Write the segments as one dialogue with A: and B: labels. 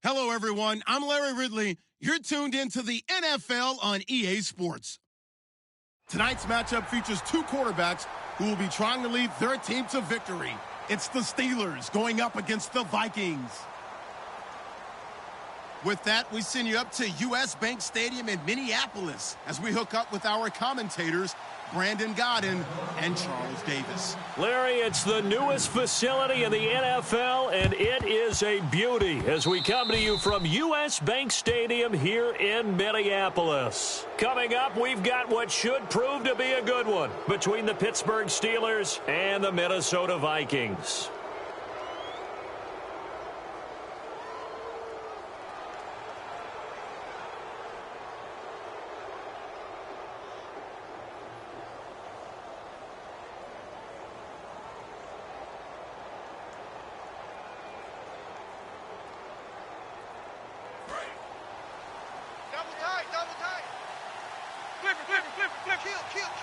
A: Hello, everyone. I'm Larry Ridley. You're tuned into the NFL on EA Sports. Tonight's matchup features two quarterbacks who will be trying to lead their team to victory. It's the Steelers going up against the Vikings. With that, we send you up to U.S. Bank Stadium in Minneapolis as we hook up with our commentators, Brandon Godden and Charles Davis.
B: Larry, it's the newest facility in the NFL, and it is a beauty as we come to you from U.S. Bank Stadium here in Minneapolis. Coming up, we've got what should prove to be a good one between the Pittsburgh Steelers and the Minnesota Vikings.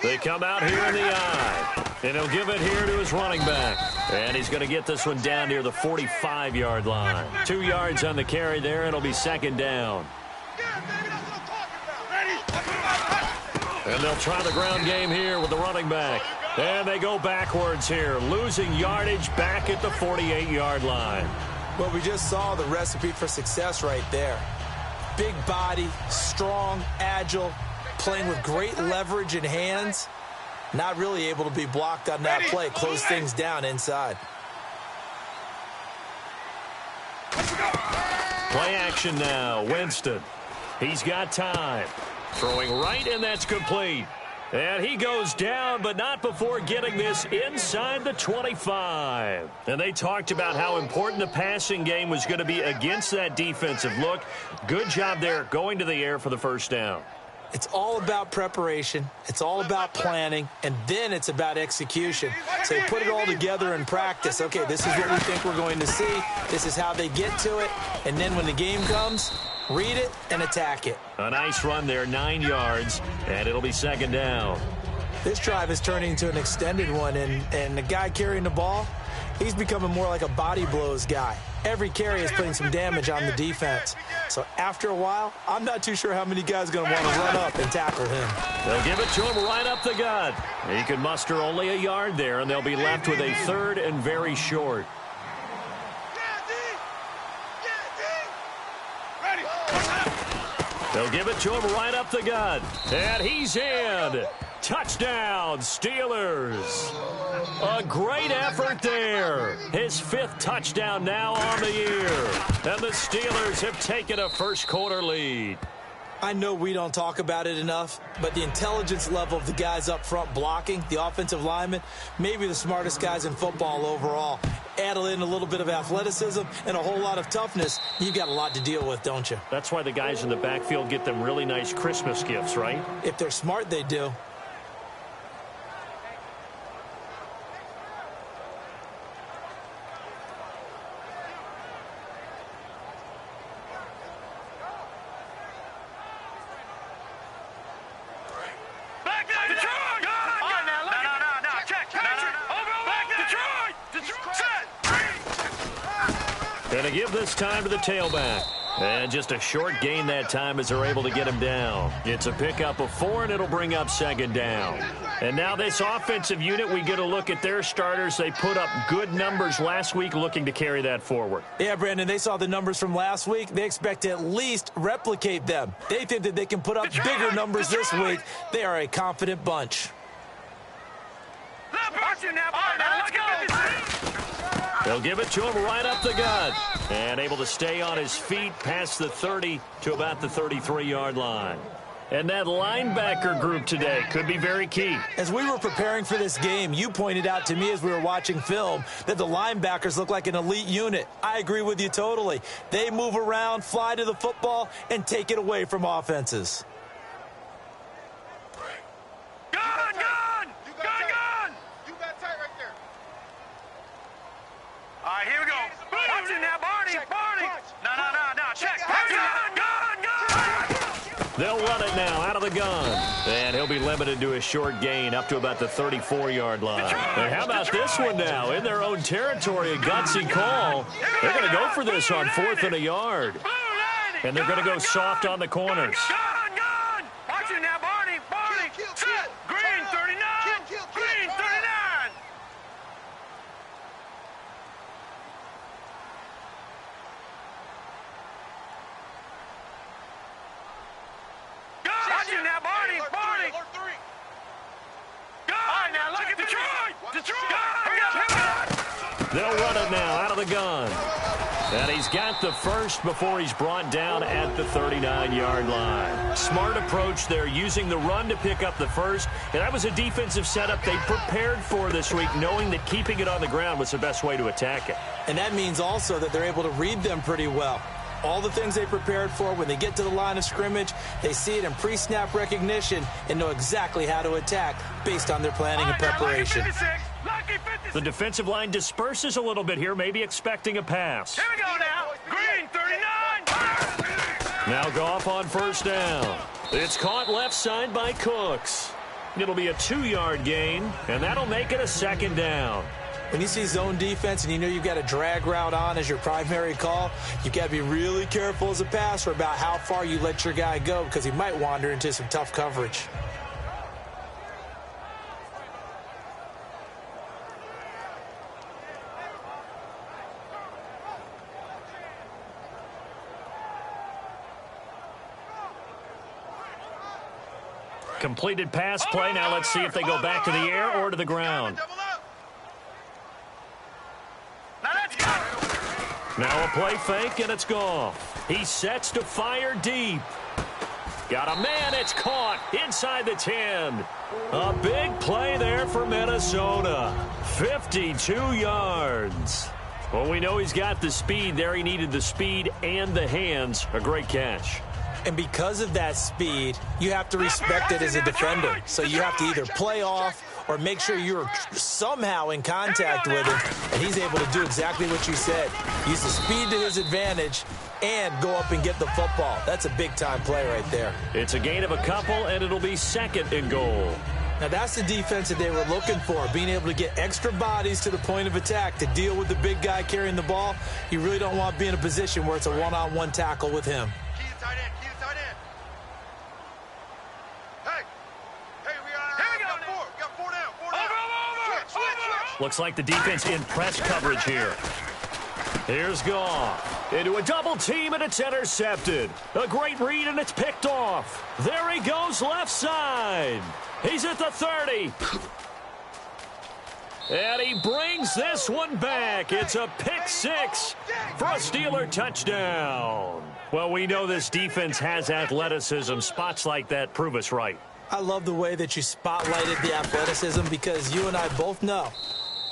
B: They come out here in the eye, and he'll give it here to his running back. And he's going to get this one down near the 45-yard line. 2 yards on the carry there, and it'll be second down. And they'll try the ground game here with the running back. And they go backwards here, losing yardage back at the 48-yard line.
C: Well, we just saw the recipe for success right there. Big body, strong, agile, playing with great leverage in hands. Not really able to be blocked on that play. Close things down inside.
B: Play action now. Winston. He's got time. Throwing right, and that's complete. And he goes down, but not before getting this inside the 25. And they talked about how important the passing game was going to be against that defensive look. Good job there going to the air for the first down.
C: It's all about preparation. It's all about planning. And then it's about execution. So they put it all together in practice. Okay, this is what we think we're going to see. This is how they get to it. And then when the game comes, read it and attack it.
B: A nice run there, 9 yards, and it'll be second down.
C: This drive is turning into an extended one, and the guy carrying the ball, he's becoming more like a body blows guy. Every carry is putting some damage on the defense. So after a while, I'm not too sure how many guys are going to want to run up and tackle him.
B: They'll give it to him right up the gut. He can muster only a yard there, and they'll be left with a third and very short. They'll give it to him right up the gut. And he's in. Touchdown, Steelers. A great effort there. His 5th touchdown now on the year. And the Steelers have taken a first-quarter lead.
C: I know we don't talk about it enough, but the intelligence level of the guys up front blocking, the offensive linemen, maybe the smartest guys in football overall. Add in a little bit of athleticism and a whole lot of toughness, you've got a lot to deal with, don't you?
B: That's why the guys in the backfield get them really nice Christmas gifts, right?
C: If they're smart, they do.
B: Going to give this time to the tailback. And just a short gain that time as they're able to get him down. It's a pickup of 4, and it'll bring up second down. And now this offensive unit, we get a look at their starters. They put up good numbers last week, looking to carry that forward.
C: Yeah, Brandon, they saw the numbers from last week. They expect to at least replicate them. They think that they can put up bigger numbers this week. They are a confident bunch.
B: They'll give it to him right up the gut. And able to stay on his feet past the 30 to about the 33-yard line. And that linebacker group today could be very key.
C: As we were preparing for this game, you pointed out to me as we were watching film that the linebackers look like an elite unit. I agree with you totally. They move around, fly to the football, and take it away from offenses.
D: All right, here we go. Watch it now, Barney. Barney. No. Check. Gun.
B: They'll run it now out of the gun. And he'll be limited to a short gain up to about the 34-yard line. And how about this one now? In their own territory, a gutsy call. They're going to go for this on 4th and a yard. And they're going to go soft on the corners.
D: Gone! Watch it now, Barney! Barney! Set! Green 39! Green 39! Watch it now, Barney! Barney! All right, now look at Detroit! Detroit!
B: They'll run it now out of the gun. And he's got the first before he's brought down at the 39-yard line. Smart approach there, using the run to pick up the first. And that was a defensive setup they prepared for this week, knowing that keeping it on the ground was the best way to attack it.
C: And that means also that they're able to read them pretty well. All the things they prepared for, when they get to the line of scrimmage, they see it in pre-snap recognition and know exactly how to attack based on their planning and preparation.
B: The defensive line disperses a little bit here, maybe expecting a pass.
D: Here we go now. Green 39.
B: Now Goff on first down. It's caught left side by Cooks. It'll be a 2-yard gain, and that'll make it a 2nd down.
C: When you see zone defense and you know you've got a drag route on as your primary call, you've got to be really careful as a passer about how far you let your guy go, because he might wander into some tough coverage.
B: Completed pass play. Now let's see if they go back to the air or to the ground. Now a play fake, and it's Goff. He sets to fire deep. Got a man, it's caught inside the 10. A big play there for Minnesota. 52 yards. Well, we know he's got the speed there. He needed the speed and the hands. A great catch.
C: And because of that speed, you have to respect it as a defender. So you have to either play off or make sure you're somehow in contact with him. And he's able to do exactly what you said. Use the speed to his advantage and go up and get the football. That's a big-time play right there.
B: It's a gain of a couple, and it'll be 2nd and goal.
C: Now, that's the defense that they were looking for, being able to get extra bodies to the point of attack to deal with the big guy carrying the ball. You really don't want to be in a position where it's a one-on-one tackle with him.
B: Looks like the defense in press coverage here. Here's Goff. Into a double team, and it's intercepted. A great read, and it's picked off. There he goes left side. He's at the 30. And he brings this one back. It's a pick 6 for a Steeler touchdown. Well, we know this defense has athleticism. Spots like that prove us right.
C: I love the way that you spotlighted the athleticism, because you and I both know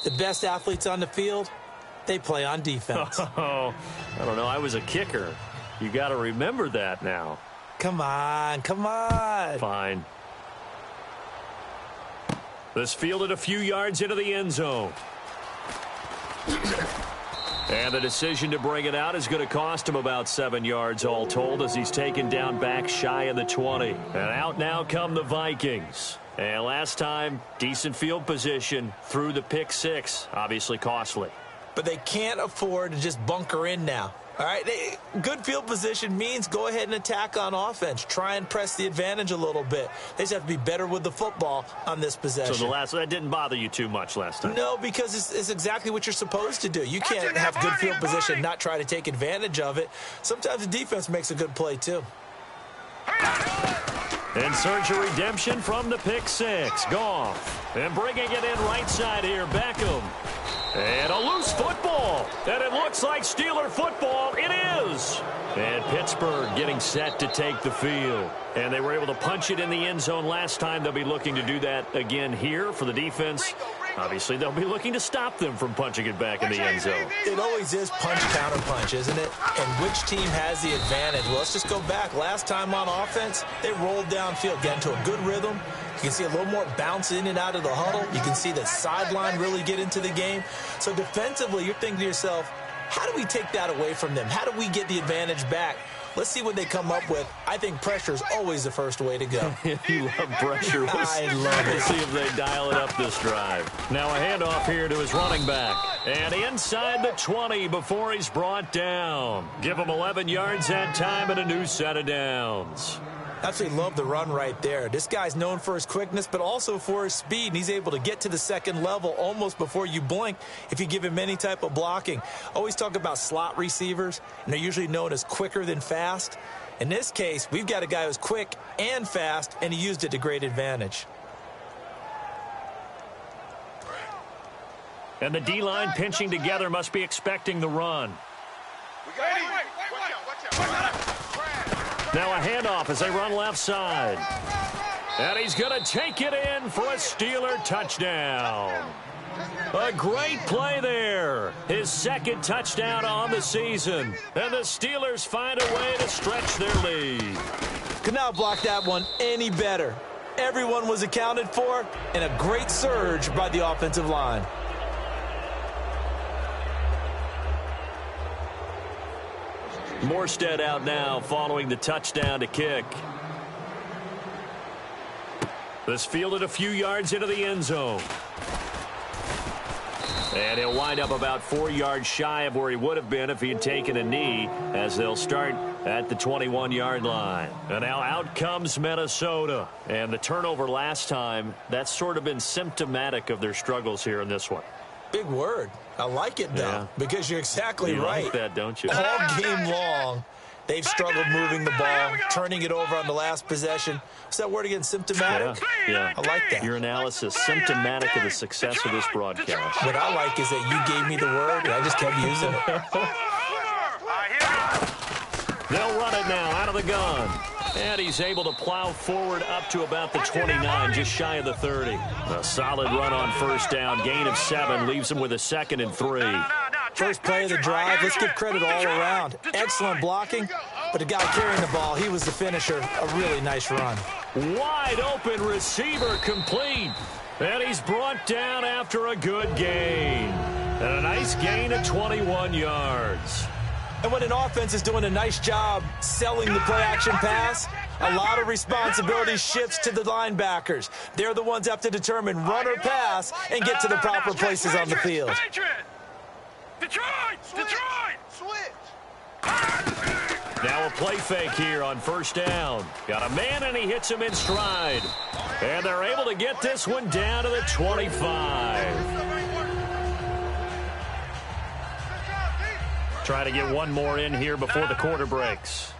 C: the best athletes on the field, they play on defense.
B: Oh, I don't know. I was a kicker. You got to remember that now.
C: Come on, come on.
B: Fine. This fielded a few yards into the end zone. And the decision to bring it out is going to cost him about 7 yards all told, as he's taken down back shy of the 20. And out now come the Vikings. And last time, decent field position through the pick 6. Obviously costly.
C: But they can't afford to just bunker in now. All right, good field position means go ahead and attack on offense. Try and press the advantage a little bit. They just have to be better with the football on this possession.
B: So that didn't bother you too much last time?
C: No, because it's exactly what you're supposed to do. You can't have good field position and not try to take advantage of it. Sometimes the defense makes a good play, too.
B: And search a redemption from the pick 6. Goff. And bringing it in right side here, Beckham. And a loose football. And it looks like Steeler football. It is. And Pittsburgh getting set to take the field. And they were able to punch it in the end zone last time. They'll be looking to do that again here for the defense. Obviously, they'll be looking to stop them from punching it back in the end zone.
C: It always is punch, counter punch, isn't it? And which team has the advantage? Well, let's just go back. Last time on offense, they rolled downfield, got into a good rhythm. You can see a little more bounce in and out of the huddle. You can see the sideline really get into the game. So defensively, you're thinking to yourself, how do we take that away from them? How do we get the advantage back? Let's see what they come up with. I think pressure is always the first way to go.
B: You love pressure.
C: I love it.
B: Let's see if they dial it up this drive. Now a handoff here to his running back. And inside the 20 before he's brought down. Give him 11 yards that time and a new set of downs.
C: Absolutely love the run right there. This guy's known for his quickness, but also for his speed. And he's able to get to the second level almost before you blink if you give him any type of blocking. Always talk about slot receivers, and they're usually known as quicker than fast. In this case, we've got a guy who's quick and fast, and he used it to great advantage.
B: And the D-line pinching together must be expecting the run. Now a handoff as they run left side. And he's going to take it in for a Steeler touchdown. A great play there. His second touchdown on the season. And the Steelers find a way to stretch their lead.
C: Could not block that one any better. Everyone was accounted for, and a great surge by the offensive line.
B: Morstead out now following the touchdown to kick. This fielded a few yards into the end zone. And he'll wind up about 4 yards shy of where he would have been if he had taken a knee, as they'll start at the 21-yard line. And now out comes Minnesota. And the turnover last time, that's sort of been symptomatic of their struggles here in this one.
C: Big word. I like it, though, because you're exactly right.
B: You like that, don't you?
C: All game long, they've struggled moving the ball, turning it over on the last possession. What's that word again? Symptomatic?
B: Yeah.
C: I like that.
B: Your analysis, symptomatic of the success of this broadcast.
C: What I like is that you gave me the word, and I just kept using it.
B: They'll run it now out of the gun. And he's able to plow forward up to about the 29, just shy of the 30. A solid run on first down. Gain of 7 leaves him with a 2nd and 3.
C: First play of the drive. Let's give credit all around. Excellent blocking, but the guy carrying the ball, he was the finisher. A really nice run.
B: Wide open receiver complete. And he's brought down after a good gain. And a nice gain of 21 yards.
C: And when an offense is doing a nice job selling the play-action pass, a lot of responsibility shifts to the linebackers. They're the ones that have to determine run or pass and get to the proper places on the field.
D: Detroit!
B: Now a play fake here on first down. Got a man, and he hits him in stride. And they're able to get this one down to the 25. Try to get one more in here before the quarter breaks.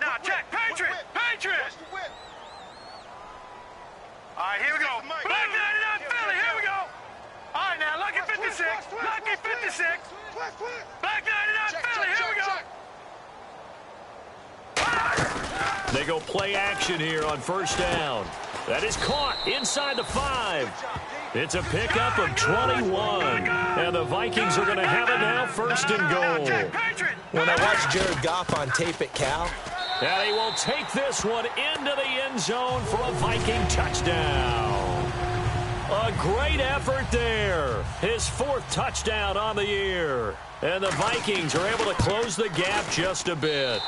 D: No, check. Patriot! All right, here we go. Black 99 Philly, here we go. All right, now, Lucky 56. Lucky 56. Black 99 Philly, here we go.
B: They go play action here on first down. That is caught inside the 5. It's a pickup of 21. And the Vikings are going to have it now, first and goal.
C: When I watched Jared Goff on tape at Cal,
B: and he will take this one into the end zone for a Viking touchdown. A great effort there. His 4th touchdown on the year. And the Vikings are able to close the gap just a bit.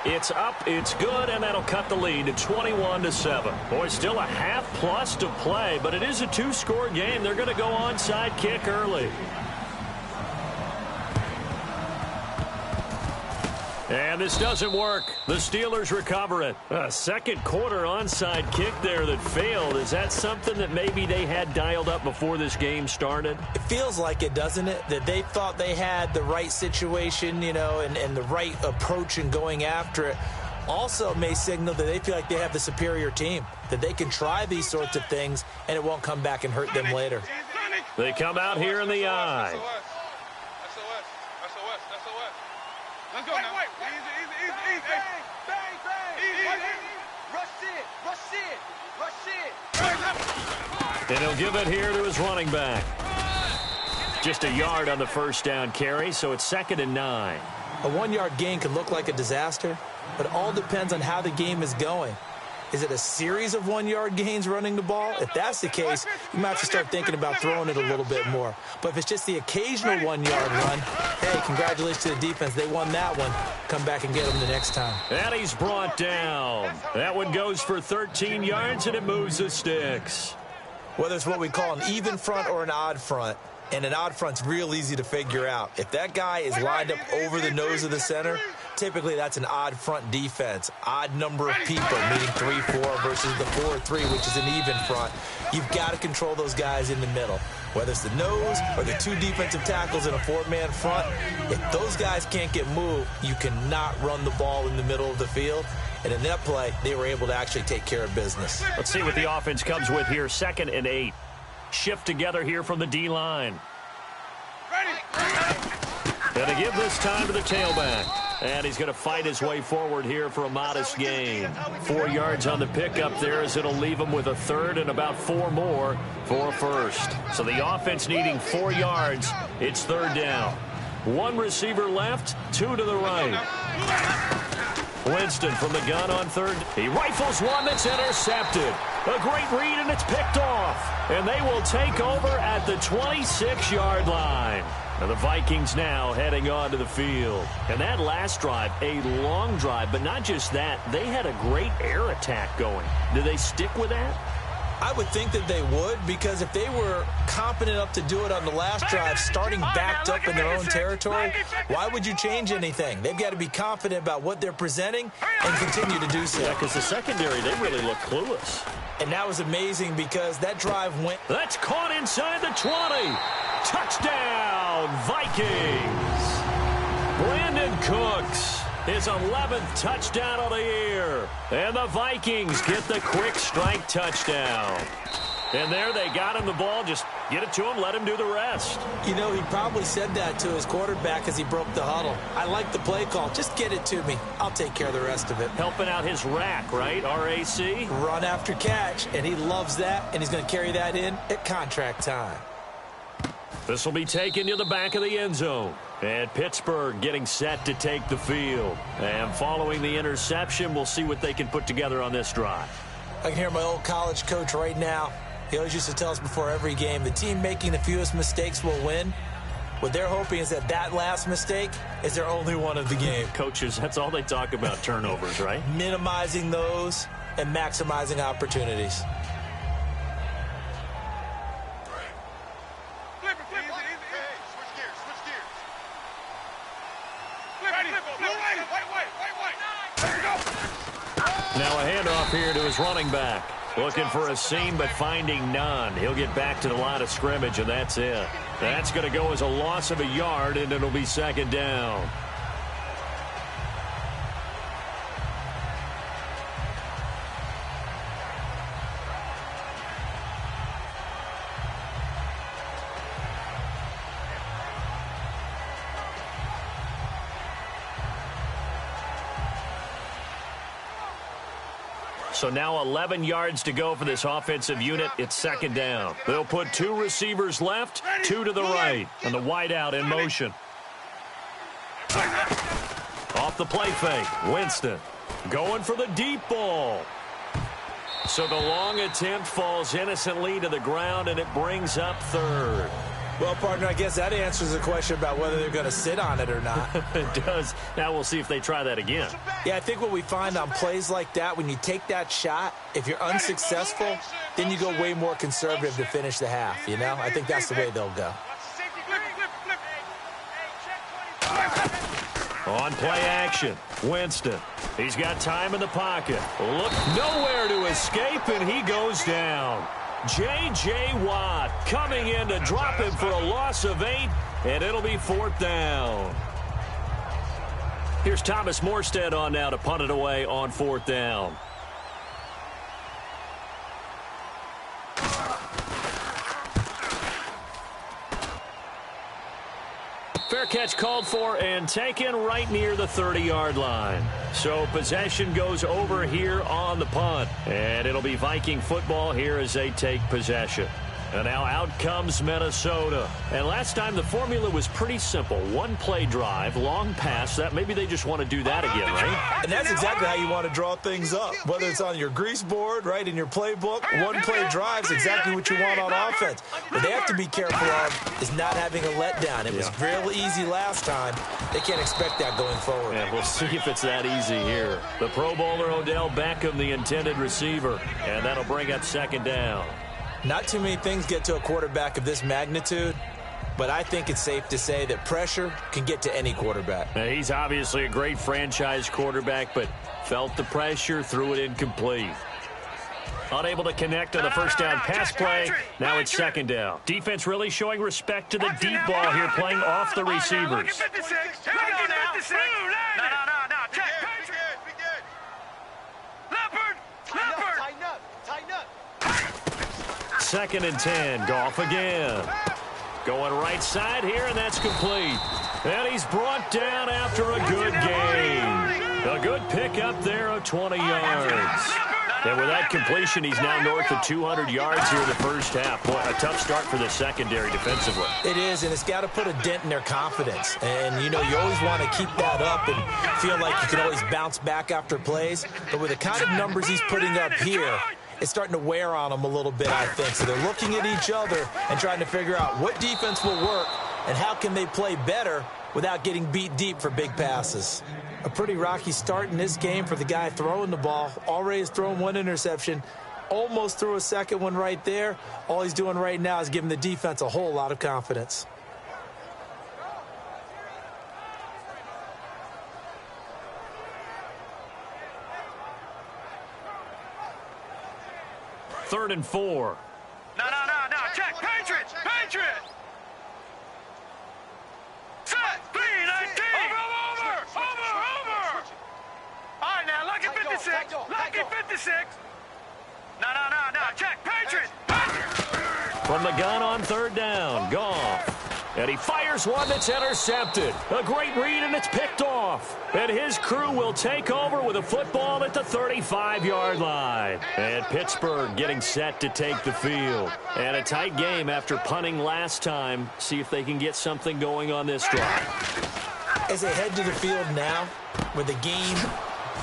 B: It's up, it's good, and that'll cut the lead to 21-7. Boy, still a half-plus to play, but it is a 2-score game. They're going to go onside kick early. And this doesn't work. The Steelers recover it. A second quarter onside kick there that failed. Is that something that maybe they had dialed up before this game started?
C: it feels like it, doesn't it? That they thought they had the right situation, you know, and the right approach in going after it. Also may signal that they feel like they have the superior team, that they can try these sorts of things and it won't come back and hurt them later.
B: They come out here in the I.
D: SOS. Let's go now. Easy. Bang. Rush it.
B: And he'll give it here to his running back. Just a yard on the first down carry, so it's 2nd and 9.
C: A 1-yard gain can look like a disaster, but it all depends on how the game is going. Is it a series of 1-yard gains running the ball? If that's the case, you might have to start thinking about throwing it a little bit more. But if it's just the occasional 1-yard run, hey, congratulations to the defense. They won that one. Come back and get them the next time.
B: And he's brought down. That one goes for 13 yards, and it moves the sticks.
C: Whether it's what we call an even front or an odd front, and an odd front's real easy to figure out. If that guy is lined up over the nose of the center, typically that's an odd front defense. Odd number of people, meaning 3-4 versus the 4-3, which is an even front. You've got to control those guys in the middle. Whether it's the nose or the 2 defensive tackles in a 4-man front, if those guys can't get moved, you cannot run the ball in the middle of the field. And in that play, they were able to actually take care of business.
B: Let's see what the offense comes with here. 2nd and 8. Shift together here from the D-line. And to give this time to the tailback. And he's going to fight his way forward here for a modest gain. 4 yards on the pickup there as it'll leave him with a 3rd and about 4 more for a first. So the offense needing 4 yards. It's 3rd down. 1 receiver left, 2 to the right. Winston from the gun on 3rd. He rifles one that's intercepted. A great read, and it's picked off. And they will take over at the 26-yard line. And the Vikings now heading onto the field. And that last drive, a long drive, but not just that. They had a great air attack going. Do they stick with that?
C: I would think that they would, because if they were competent enough to do it on the last drive, starting backed up in their own territory, why would you change anything? They've got to be confident about what they're presenting and continue to do so.
B: Yeah, because the secondary, they really look clueless.
C: And that was amazing because that drive went.
B: That's caught inside the 20. Touchdown, Vikings. Brandon Cooks. His 11th touchdown of the year. And the Vikings get the quick strike touchdown. And there they got him the ball. Just get it to him, let him do the rest.
C: You know, he probably said that to his quarterback as he broke the huddle. I like the play call. Just get it to me. I'll take care of the rest of it.
B: Helping out his rack, right? RAC?
C: Run after catch. And he loves that, and he's going to carry that in at contract time.
B: This will be taken to the back of the end zone. And Pittsburgh getting set to take the field. And following the interception, we'll see what they can put together on this drive.
C: I can hear my old college coach right now. He always used to tell us before every game, the team making the fewest mistakes will win. What they're hoping is that that last mistake is their only one of the game.
B: Coaches, that's all they talk about, turnovers, right?
C: Minimizing those and maximizing opportunities.
B: Now a handoff here to his running back. Looking for a seam, but finding none. He'll get back to the line of scrimmage, and that's it. That's going to go as a loss of a yard, and it'll be 2nd down. So now 11 yards to go for this offensive unit. It's 2nd down. They'll put 2 receivers left, 2 to the right, and the wideout in motion. Off the play fake, Winston going for the deep ball. So the long attempt falls innocently to the ground, and it brings up 3rd.
C: Well, partner, I guess that answers the question about whether they're going to sit on it or not.
B: It does. Now we'll see if they try that again.
C: Yeah, I think what we find on plays like that, when you take that shot, if you're unsuccessful, then you go way more conservative to finish the half, you know? I think that's the way they'll go.
B: On play action, Winston. He's got time in the pocket. Look, nowhere to escape, and he goes down. J.J. Watt coming in to drop him for a loss of 8, and it'll be 4th down. Here's Thomas Morstead on now to punt it away on 4th down. catch called for and taken right near the 30-yard line. So possession goes over here on the punt. And it'll be Viking football here as they take possession. And now out comes Minnesota. And last time the formula was pretty simple. One-play drive, long pass. That maybe they just want to do that again, right?
C: And that's exactly how you want to draw things up. Whether it's on your grease board, right, in your playbook, one-play drive is exactly what you want on offense. What they have to be careful of is not having a letdown. It was real easy last time. They can't expect that going forward.
B: Yeah, we'll see if it's that easy here. The Pro Bowler Odell Beckham, the intended receiver. And that'll bring up second down.
C: Not too many things get to a quarterback of this magnitude, but I think it's safe to say that pressure can get to any quarterback.
B: Now, he's obviously a great franchise quarterback, but felt the pressure, threw it incomplete. Unable to connect on the first down pass play. Now it's second down. Defense really showing respect to the deep ball here, playing off the receivers. Second and 10. Goff again. Going right side here, and that's complete. And he's brought down after a good gain. A good pickup there of 20 yards. And with that completion, he's now north of 200 yards here in the first half. Boy, a tough start for the secondary defensively.
C: It is, and it's got to put a dent in their confidence. And, you know, you always want to keep that up and feel like you can always bounce back after plays. But with the kind of numbers he's putting up here, it's starting to wear on them a little bit, I think. So they're looking at each other and trying to figure out what defense will work and how can they play better without getting beat deep for big passes. A pretty rocky start in this game for the guy throwing the ball. Already has thrown one interception. Almost threw a second one right there. All he's doing right now is giving the defense a whole lot of confidence.
B: Third and 4.
D: No. Check. Patriots. Set. 3-19. Over. All right, now, lucky 56. Lucky 56. No. Check. Patriots.
B: From the gun on third down. Goff. And he fires one that's intercepted. A great read, and it's picked off. And his crew will take over with a football at the 35-yard line. And Pittsburgh getting set to take the field. And a tight game after punting last time. See if they can get something going on this drive.
C: As they head to the field now, with the game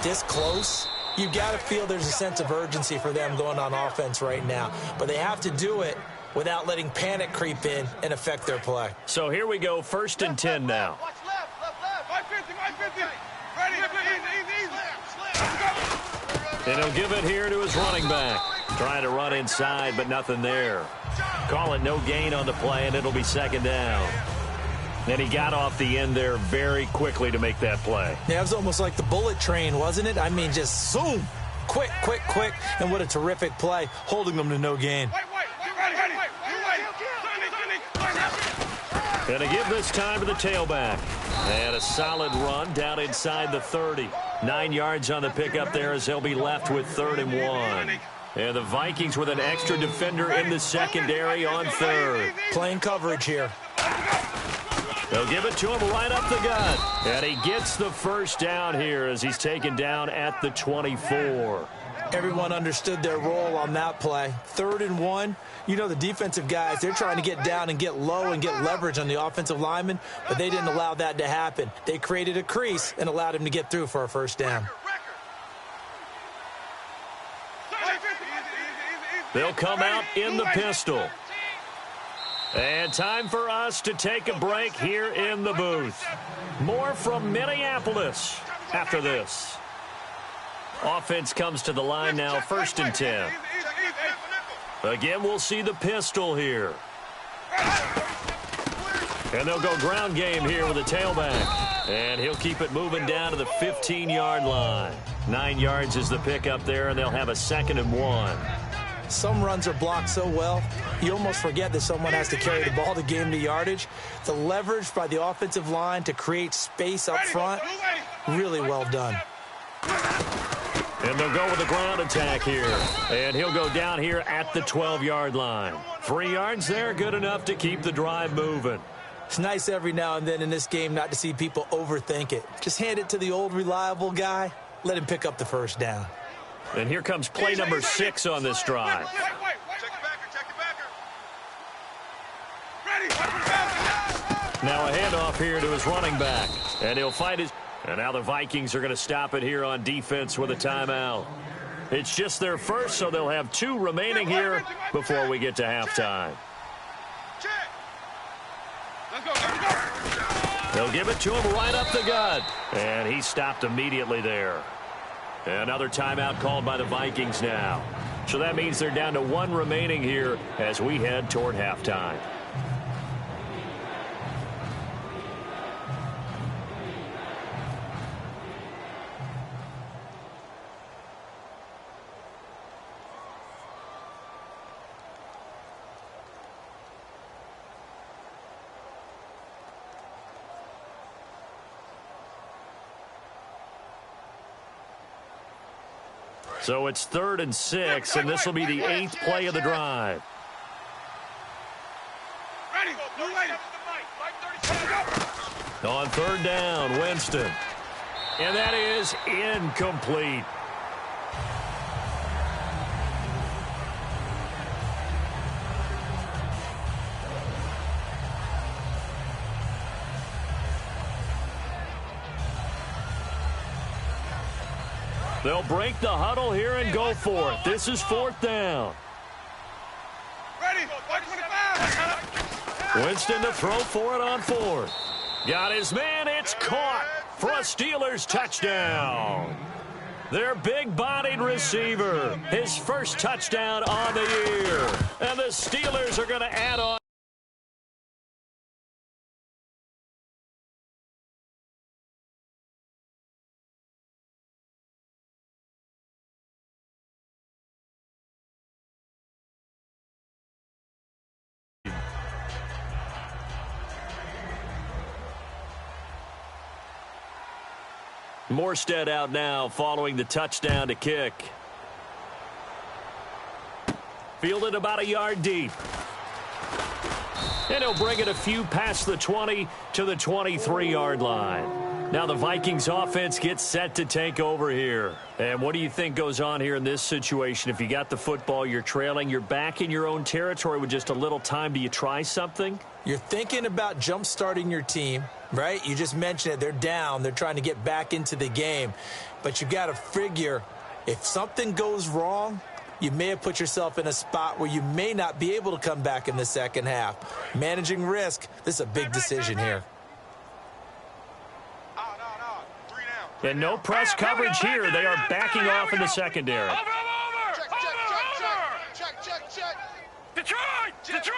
C: this close, you've got to feel there's a sense of urgency for them going on offense right now. But they have to do it without letting panic creep in and affect their play.
B: So here we go, first and 10 now.
D: Watch left. 550. Ready.
B: And he'll give it here to his running back. Trying to run inside, but nothing there. Call it no gain on the play, and it'll be second down. And he got off the end there very quickly to make that play.
C: Yeah, it was almost like the bullet train, wasn't it? I mean, just zoom. Quick. And what a terrific play, holding them to no gain.
B: And to give this time to the tailback. And a solid run down inside the 30. 9 yards on the pickup there as they'll be left with 3rd and 1. And the Vikings with an extra defender in the secondary on third.
C: Playing coverage here.
B: They'll give it to him right up the gut. And he gets the first down here as he's taken down at the 24.
C: Everyone understood their role on that play. 3rd and 1. You know, the defensive guys, they're trying to get down and get low and get leverage on the offensive lineman, but they didn't allow that to happen. They created a crease and allowed him to get through for a first down.
B: They'll come out in the pistol. And time for us to take a break here in the booth. More from Minneapolis after this. Offense comes to the line now, 1st and 10. Again, we'll see the pistol here. And they'll go ground game here with the tailback. And he'll keep it moving down to the 15-yard line. 9 yards is the pickup there, and they'll have a 2nd and 1.
C: Some runs are blocked so well, you almost forget that someone has to carry the ball to gain the yardage. The leverage by the offensive line to create space up front, really well done.
B: And they'll go with a ground attack here. And he'll go down here at the 12-yard line. 3 yards there, good enough to keep the drive moving.
C: It's nice every now and then in this game not to see people overthink it. Just hand it to the old reliable guy. Let him pick up the first down.
B: And here comes play number 6 on this drive.
D: Check the backer. Ready.
B: Now a handoff here to his running back. And he'll fight his... And now the Vikings are going to stop it here on defense with a timeout. It's just their first, so they'll have 2 remaining here before we get to halftime.
D: Let's go.
B: They'll give it to him right up the gut. And he stopped immediately there. Another timeout called by the Vikings now. So that means they're down to 1 remaining here as we head toward halftime. So it's 3rd and 6, and this will be the 8th play of the drive. On 3rd down, Winston. And that is incomplete. They'll break the huddle here and go for it. This is 4th down.
D: Ready.
B: Winston to throw for it on 4th. Got his man. It's caught for a Steelers touchdown. Their big-bodied receiver. His first touchdown on the year. And the Steelers are going to add on. Morstead out now following the touchdown to kick. Fielded about a yard deep. And he'll bring it a few past the 20 to the 23-yard line. Now the Vikings offense gets set to take over here. And what do you think goes on here in this situation? If you got the football, you're trailing, you're back in your own territory with just a little time. Do you try something?
C: You're thinking about jump-starting your team, right? You just mentioned it. They're down. They're trying to get back into the game. But you got to figure if something goes wrong, you may have put yourself in a spot where you may not be able to come back in the second half. Managing risk, this is a big decision here.
B: And no press coverage here. They are backing off in the secondary.
D: Over. Detroit.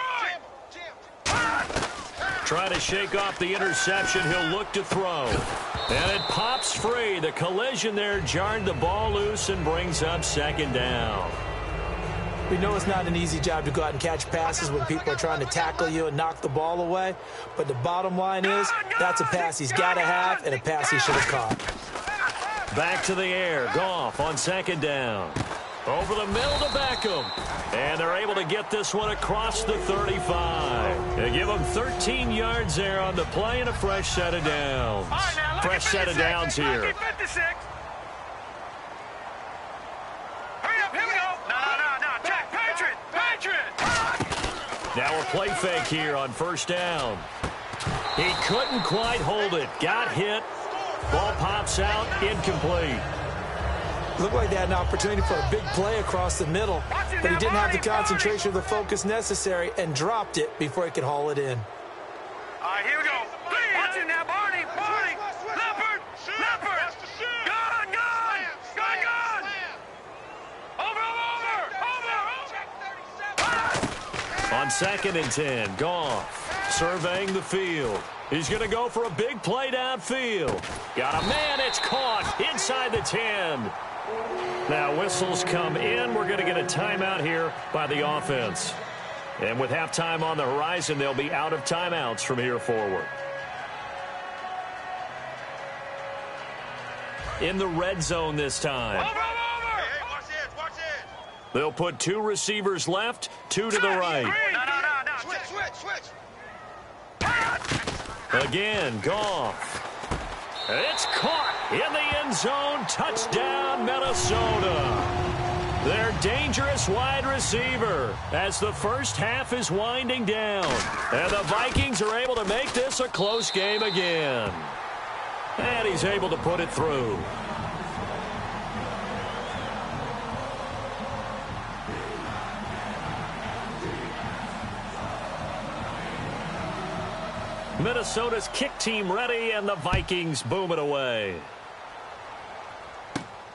B: Trying to shake off the interception. He'll look to throw. And it pops free. The collision there jarred the ball loose and brings up 2nd down.
C: We know it's not an easy job to go out and catch passes when people are trying to tackle you and knock the ball away. But the bottom line is that's a pass he's got to have and a pass he should have caught.
B: Back to the air. Goff on 2nd down. Over the middle to Beckham. And they're able to get this one across the 35. They give them 13 yards there on the play and a fresh set of downs. Fresh set of downs here.
D: Hurry up, here we go. No. Check, Patriot.
B: Now a play fake here on 1st down. He couldn't quite hold it. Got hit. Ball pops out. Incomplete.
C: Looked like they had an opportunity for a big play across the middle, but he didn't have the concentration or the focus necessary and dropped it before he could haul it in.
D: All right, here we go. Watch it now, Barney. Leopard. Gun. Over.
B: On 2nd and 10, Goff surveying the field. He's going to go for a big play downfield. Got a man. It's caught inside the 10. Now whistles come in. We're going to get a timeout here by the offense. And with halftime on the horizon, they'll be out of timeouts from here forward. In the red zone this time.
D: Over. Hey, watch it.
B: They'll put 2 receivers left, 2 to the right.
D: No. Switch.
B: Again, Goff. It's caught in the end zone. Touchdown, Minnesota. Their dangerous wide receiver as the first half is winding down. And the Vikings are able to make this a close game again. And he's able to put it through. Minnesota's kick team ready, and the Vikings boom it away.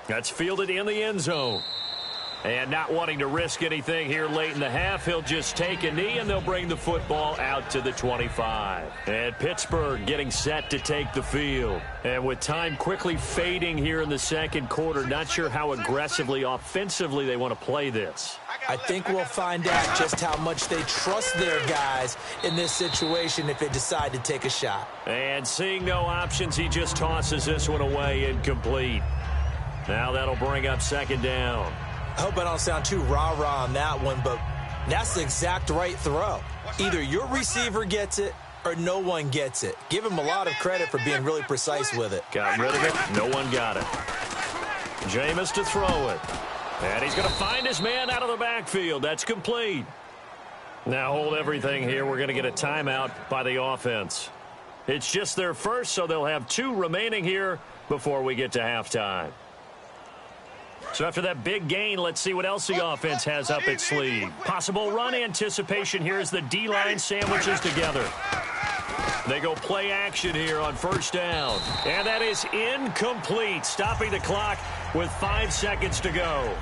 B: That's fielded in the end zone. And not wanting to risk anything here late in the half, he'll just take a knee, and they'll bring the football out to the 25. And Pittsburgh getting set to take the field. And with time quickly fading here in the second quarter, not sure how aggressively, offensively they want to play this.
C: I think we'll find out just how much they trust their guys in this situation if they decide to take a shot.
B: And seeing no options, he just tosses this one away, incomplete. Now that'll bring up second down.
C: I hope I don't sound too rah-rah on that one, but that's the exact right throw. Either your receiver gets it or no one gets it. Give him a lot of credit for being really precise with it.
B: Got rid of it. No one got it. Jameis to throw it. And he's going to find his man out of the backfield. That's complete. Now hold everything here. We're going to get a timeout by the offense. It's just their first, so they'll have 2 remaining here before we get to halftime. So after that big gain, let's see what else the offense has up its sleeve. Possible run anticipation here as the D-line sandwiches together. They go play action here on first down. And that is incomplete, stopping the clock with 5 seconds to go.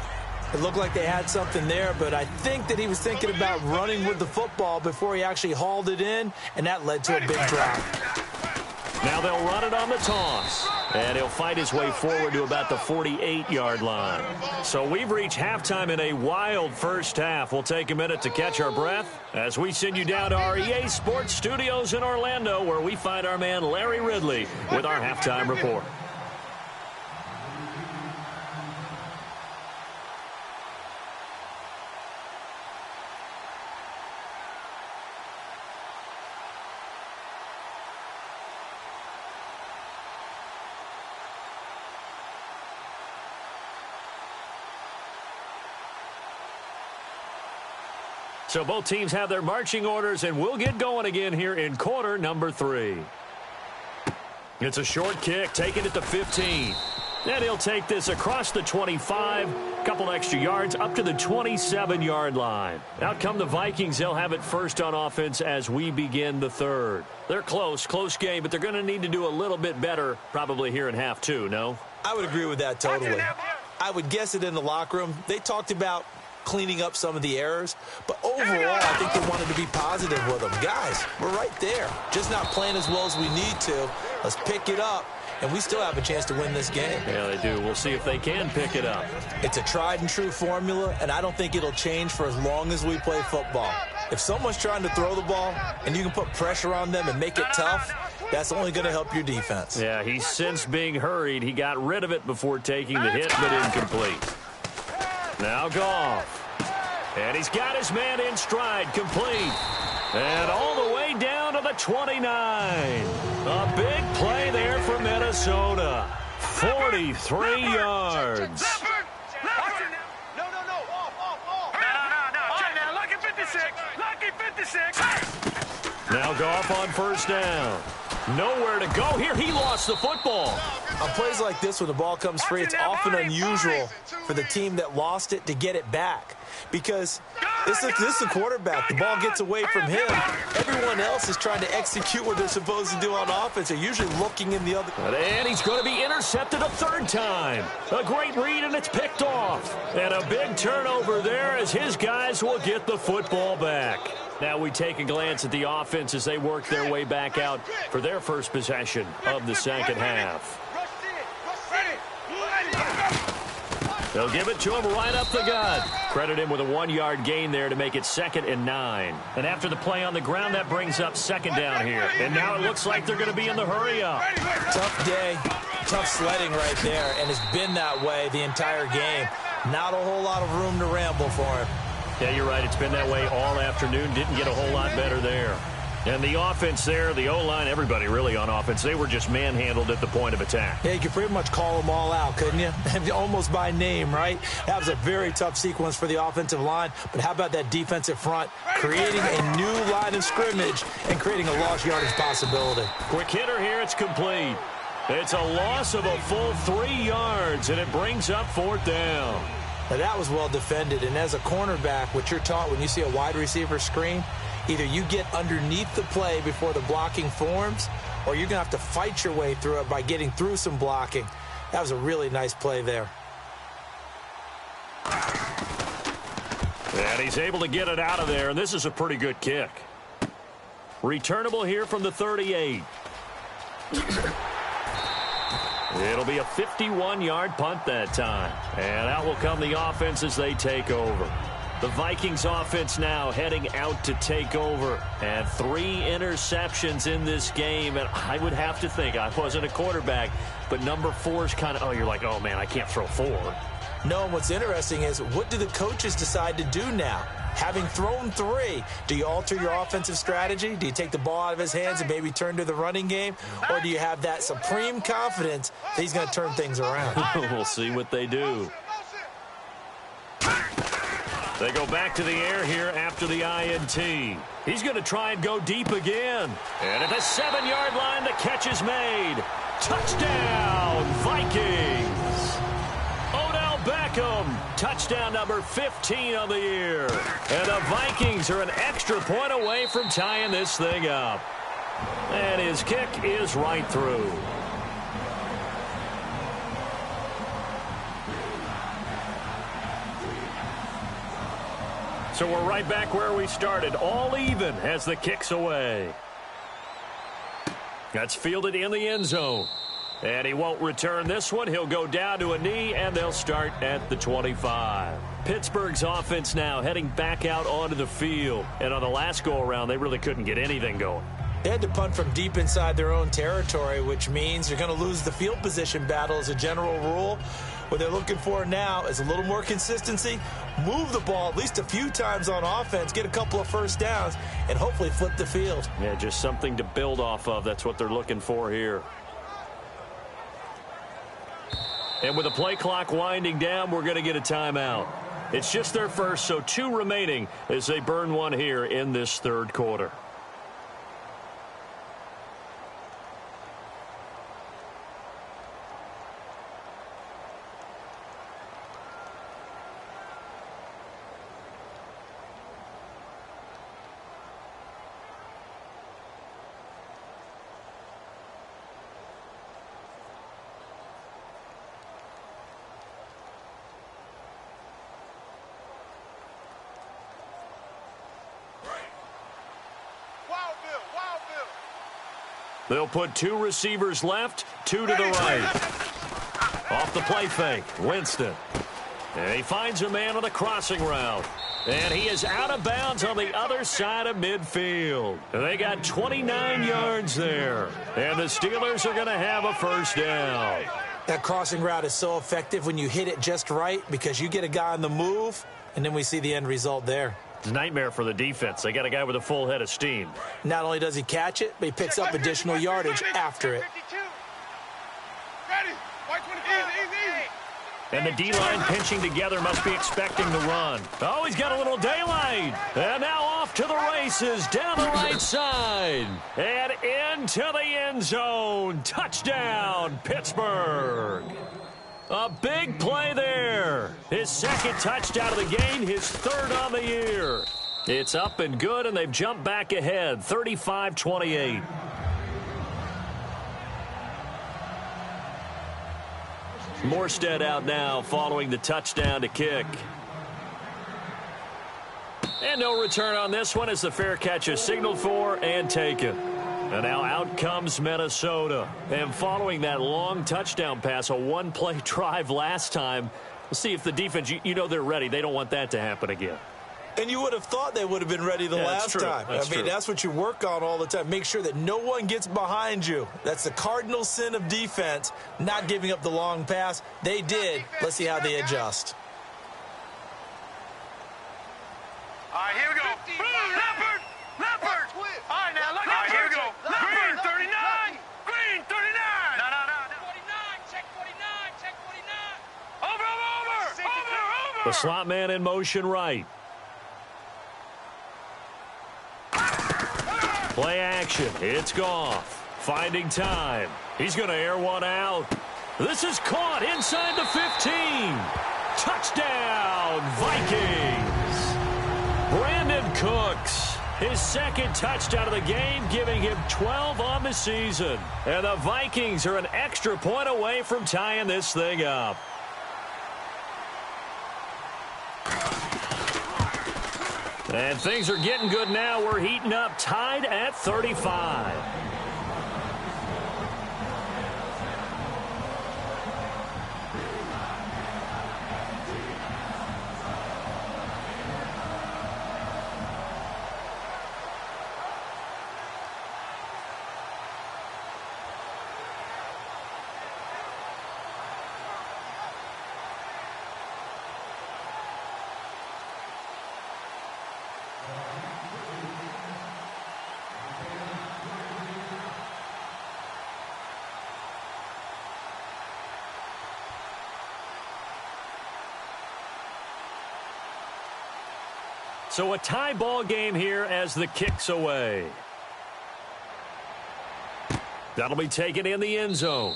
C: It looked like they had something there, but I think that he was thinking about running with the football before he actually hauled it in, and that led to a big drop.
B: Now they'll run it on the toss. And he'll fight his way forward to about the 48-yard line. So we've reached halftime in a wild first half. We'll take a minute to catch our breath as we send you down to our EA Sports Studios in Orlando, where we find our man Larry Ridley with our halftime report. So both teams have their marching orders, and we'll get going again here in quarter number 3. It's a short kick, taking it to 15. And he'll take this across the 25, a couple extra yards, up to the 27-yard line. Out come the Vikings. They'll have it first on offense as we begin the third. They're close game, but they're going to need to do a little bit better probably here in half 2, no?
C: I would agree with that totally. I would guess it in the locker room. They talked about cleaning up some of the errors, but overall I think they wanted to be positive with them. Guys, we're right there, just not playing as well as we need to. Let's pick it up, and we still have a chance to win this game.
B: Yeah, they do. We'll see if they can pick it up.
C: It's a tried and true formula, and I don't think it'll change for as long as we play football. If someone's trying to throw the ball and you can put pressure on them and make it tough, that's only going to help your defense.
B: Yeah, he's since being hurried. He got rid of it before taking the hit, but incomplete. Now Goff. And he's got his man in stride, complete. And all the way down to the 29. A big play there for Minnesota. 43 yards.
D: No. Lucky 56. Lucky 56.
B: Now Goff on first down. Nowhere to go here. He lost the football.
C: On plays like this, when the ball comes free, it's often unusual for the team that lost it to get it back. Because this is a quarterback. The ball gets away from him. Everyone else is trying to execute what they're supposed to do on offense. They're usually looking in the other.
B: And he's going to be intercepted a third time. A great read, and it's picked off. And a big turnover there as his guys will get the football back. Now we take a glance at the offense as they work their way back out for their first possession of the second half. They'll give it to him right up the gut. Credit him with a 1-yard gain there to make it 2nd and 9. And after the play on the ground, that brings up second down here. And now it looks like they're going to be in the hurry-up.
C: Tough day, tough sledding right there, and it's been that way the entire game. Not a whole lot of room to ramble for him.
B: Yeah, you're right. It's been that way all afternoon. Didn't get a whole lot better there. And the offense there, the O-line, everybody really on offense, they were just manhandled at the point of attack.
C: Yeah, you could pretty much call them all out, couldn't you? Almost by name, right? That was a very tough sequence for the offensive line. But how about that defensive front creating a new line of scrimmage and creating a lost yardage possibility?
B: Quick hitter here, it's complete. It's a loss of a full 3 yards, and it brings up 4th down.
C: Now, that was well defended. And as a cornerback, what you're taught when you see a wide receiver screen, either you get underneath the play before the blocking forms, or you're going to have to fight your way through it by getting through some blocking. That was a really nice play there.
B: And he's able to get it out of there, and this is a pretty good kick. Returnable here from the 38. It'll be a 51-yard punt that time. And out will come the offense as they take over. The Vikings offense now heading out to take over. And 3 interceptions in this game. And I would have to think, I wasn't a quarterback, but number 4 is kind of, you're like, oh, man, I can't throw 4.
C: No, and what's interesting is, what do the coaches decide to do now? Having thrown 3, do you alter your offensive strategy? Do you take the ball out of his hands and maybe turn to the running game? Or do you have that supreme confidence that he's going to turn things around?
B: We'll see what they do. They go back to the air here after the INT. He's going to try and go deep again. And at the 7-yard line, the catch is made. Touchdown, Vikings. Odell Beckham, touchdown number 15 on the year. And the Vikings are an extra point away from tying this thing up. And his kick is right through. So we're right back where we started, all even as the kick's away. That's fielded in the end zone. And he won't return this one. He'll go down to a knee, and they'll start at the 25. Pittsburgh's offense now heading back out onto the field. And on the last go-around, they really couldn't get anything going.
C: They had to punt from deep inside their own territory, which means you're going to lose the field position battle as a general rule. What they're looking for now is a little more consistency, move the ball at least a few times on offense, get a couple of first downs, and hopefully flip the field.
B: Yeah, just something to build off of. That's what they're looking for here. And with the play clock winding down, we're going to get a timeout. It's just their first, so 2 remaining as they burn one here in this third quarter. They'll put 2 receivers left, 2 to the right. Off the play fake, Winston. And he finds a man on the crossing route. And he is out of bounds on the other side of midfield. They got 29 yards there. And the Steelers are going to have a first down.
C: That crossing route is so effective when you hit it just right because you get a guy on the move, and then we see the end result there.
B: Nightmare for the defense. They got a guy with a full head of steam.
C: Not only does he catch it, but he picks up additional yardage after it.
B: And the D-line pinching together must be expecting the run. Oh, he's got a little daylight. And now off to the races down the right side. And into the end zone. Touchdown, Pittsburgh. A big play there. His second touchdown of the game, his 3rd on the year. It's up and good, and they've jumped back ahead, 35-28. Morstead out now following the touchdown to kick. And no return on this one as the fair catch is signaled for and taken. And now out comes Minnesota. And following that long touchdown pass, a 1-play drive last time, we'll see if the defense, you know they're ready. They don't want that to happen again.
C: And you would have thought they would have been ready the last time. That's what you work on all the time. Make sure that no one gets behind you. That's the cardinal sin of defense, not giving up the long pass. They did. Let's see how they adjust.
D: All right, here we go. Leopard! All right, now,
B: The slot man in motion right. Play action. It's Goff. Finding time. He's going to air one out. This is caught inside the 15. Touchdown, Vikings. Brandon Cooks, his second touchdown of the game, giving him 12 on the season. And the Vikings are an extra point away from tying this thing up. And things are getting good now. We're heating up, tied at 35. So a tie ball game here as the kick's away. That'll be taken in the end zone.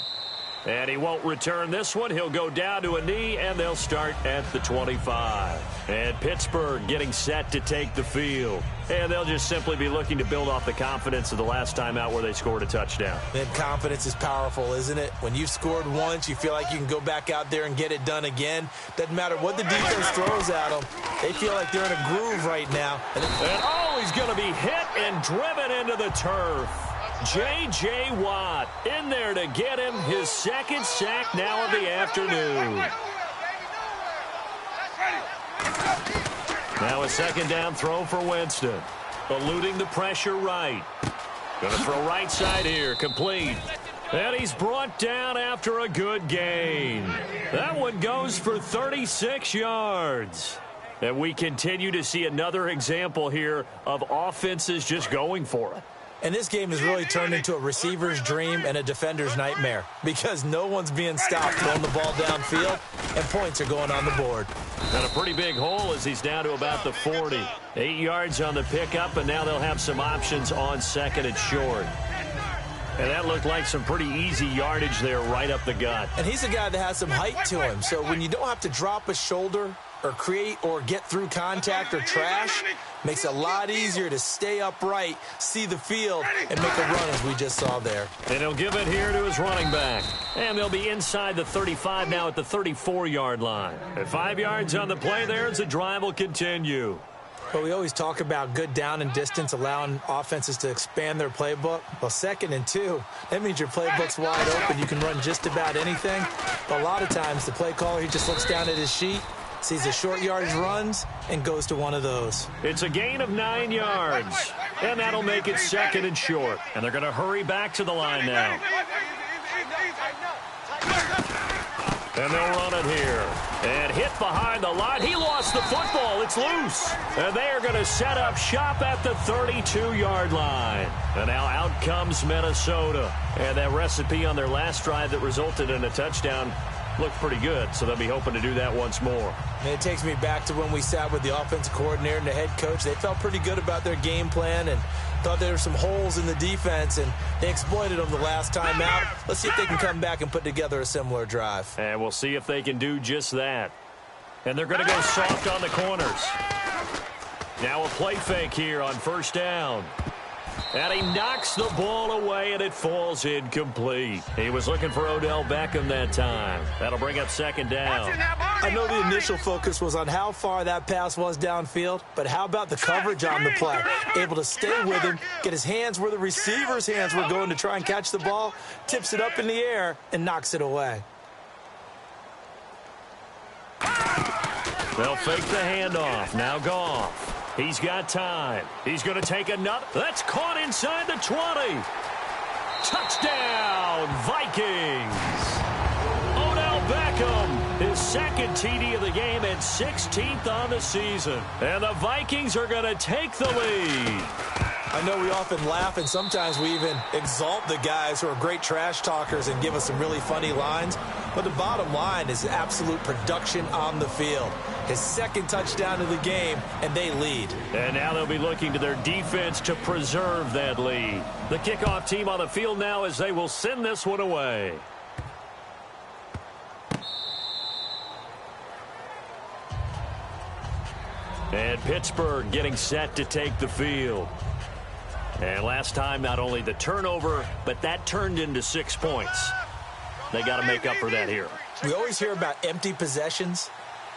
B: And he won't return this one. He'll go down to a knee, and they'll start at the 25. And Pittsburgh getting set to take the field. And they'll just simply be looking to build off the confidence of the last time out where they scored a touchdown.
C: And confidence is powerful, isn't it? When you've scored once, you feel like you can go back out there and get it done again. Doesn't matter what the defense throws at them. They feel like they're in a groove right now.
B: And he's going to be hit and driven into the turf. J.J. Watt in there to get him his second sack now of the afternoon. Now a second down throw for Winston. Eluding the pressure right. Going to throw right side here. Complete. And he's brought down after a good gain. That one goes for 36 yards. And we continue to see another example here of offenses just going for it.
C: And this game has really turned into a receiver's dream and a defender's nightmare because no one's being stopped throwing the ball downfield, and points are going on the board.
B: And a pretty big hole as he's down to about the 40. 8 yards on the pickup, and now they'll have some options on second and short. And that looked like some pretty easy yardage there right up the gut.
C: And he's a guy that has some height to him, so when you don't have to drop a shoulder or create or get through contact or trash, makes it a lot easier to stay upright, see the field, and make a run as we just saw there.
B: And he'll give it here to his running back. And they'll be inside the 35 now at the 34-yard line. At 5 yards on the play there as the drive will continue.
C: Well, we always talk about good down and distance, allowing offenses to expand their playbook. Well, 2nd and 2, that means your playbook's wide open. You can run just about anything. But a lot of times, the play caller, he just looks down at his sheet, sees the short yardage runs, and goes to one of those.
B: It's a gain of 9 yards, and that'll make it 2nd and short. And they're going to hurry back to the line now. And they'll run it here. And hit behind the line. He lost the football. It's loose. And they are going to set up shop at the 32-yard line. And now out comes Minnesota. And that recipe on their last drive that resulted in a touchdown looked pretty good, so they'll be hoping to do that once more.
C: And it takes me back to when we sat with the offensive coordinator and the head coach. They felt pretty good about their game plan and thought there were some holes in the defense, and they exploited them the last time out. Let's see if they can come back and put together a similar drive.
B: And we'll see if they can do just that. And they're going to go soft on the corners. Now a play fake here on first down. And he knocks the ball away, and it falls incomplete. He was looking for Odell Beckham that time. That'll bring up 2nd down.
C: I know the initial focus was on how far that pass was downfield, but how about the coverage on the play? Able to stay with him, get his hands where the receiver's hands were going to try and catch the ball, tips it up in the air, and knocks it away.
B: They'll fake the handoff. Now Goff. He's got time. He's going to take another. That's caught inside the 20. Touchdown, Vikings. Odell Beckham, his 2nd TD of the game and 16th on the season. And the Vikings are going to take the lead.
C: I know we often laugh, and sometimes we even exalt the guys who are great trash talkers and give us some really funny lines. But the bottom line is absolute production on the field. His second touchdown of the game, and they lead.
B: And now they'll be looking to their defense to preserve that lead. The kickoff team on the field now as they will send this one away. And Pittsburgh getting set to take the field. And last time, not only the turnover, but that turned into 6 points. They got to make up for that here.
C: We always hear about empty possessions,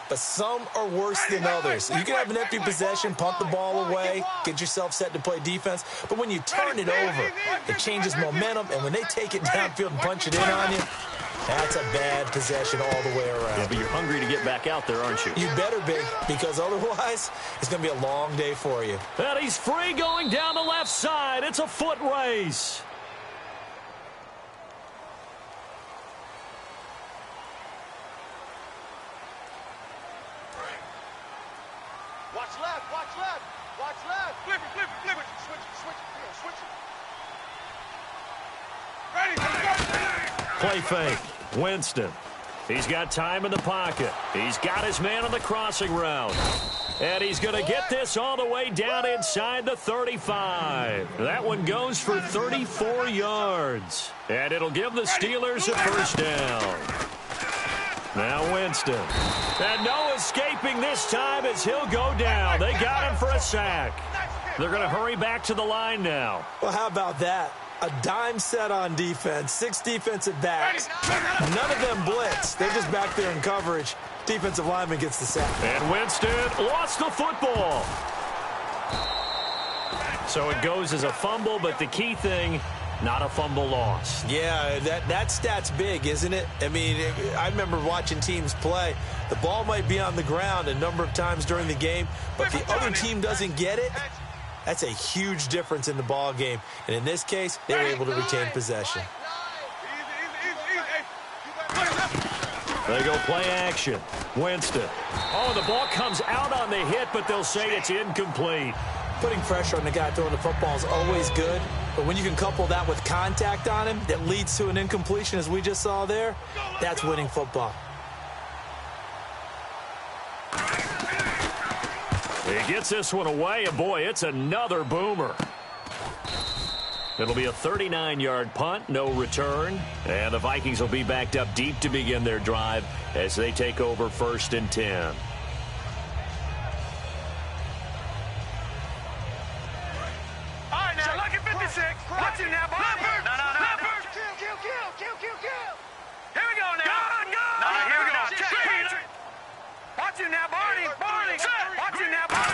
C: but some are worse than others. You can have an empty possession, punt the ball away, get yourself set to play defense, but when you turn it over, it changes momentum, and when they take it downfield and punch it in on you, that's a bad possession all the way around.
B: Yeah, but you're hungry to get back out there, aren't you?
C: You better be, because otherwise, it's going to be a long day for you.
B: And he's free going down the left side. It's a foot race.
D: Watch left, watch left, watch left. Flip it, flip it, flip it. Switch it, switch it. Ready,
B: Play fake. Winston. He's got time in the pocket. He's got his man on the crossing route. And he's going to get this all the way down inside the 35. That one goes for 34 yards. And it'll give the Steelers a first down. Now Winston. And no escaping this time as he'll go down. They got him for a sack. They're going to hurry back to the line now.
C: Well, how about that? A dime set on defense, 6 defensive backs. None of them blitz. They're just back there in coverage. Defensive lineman gets the sack.
B: And Winston lost the football. So it goes as a fumble, but the key thing, not a fumble loss.
C: Yeah, that stat's big, isn't it? I mean, I remember watching teams play. The ball might be on the ground a number of times during the game, but the other team doesn't get it. That's a huge difference in the ball game. And in this case, they were able to retain possession.
B: They go play action. Winston. Oh, the ball comes out on the hit, but they'll say it's incomplete.
C: Putting pressure on the guy throwing the football is always good, but when you can couple that with contact on him that leads to an incompletion, as we just saw there, that's winning football.
B: He gets this one away, and boy, it's another boomer. It'll be a 39-yard punt, no return, and the Vikings will be backed up deep to begin their drive as they take over 1st and 10.
D: All right, now, lucky 56. Watch it now, boy. No. Kill. Here we go now. Go. Here we go. Check. Watch it now, Barney. Watch it now, Barney.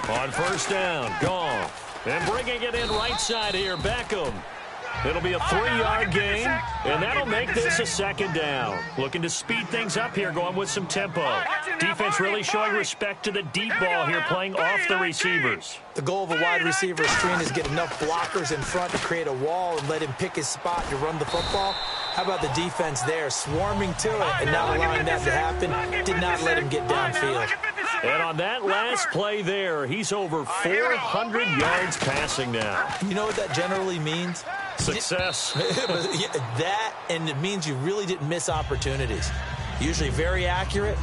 B: On 1st down, Goff. And bringing it in right side here, Beckham. It'll be a 3-yard gain, and that'll make this a 2nd down. Looking to speed things up here, going with some tempo. Defense really showing respect to the deep ball here, playing off the receivers.
C: The goal of a wide receiver screen is get enough blockers in front to create a wall and let him pick his spot to run the football. How about the defense there, swarming to it and not allowing that to happen? Did not let him get downfield.
B: And on that last play there, he's over 400 yards passing now.
C: You know what that generally means?
B: Success.
C: That, and it means you really didn't miss opportunities. Usually very accurate.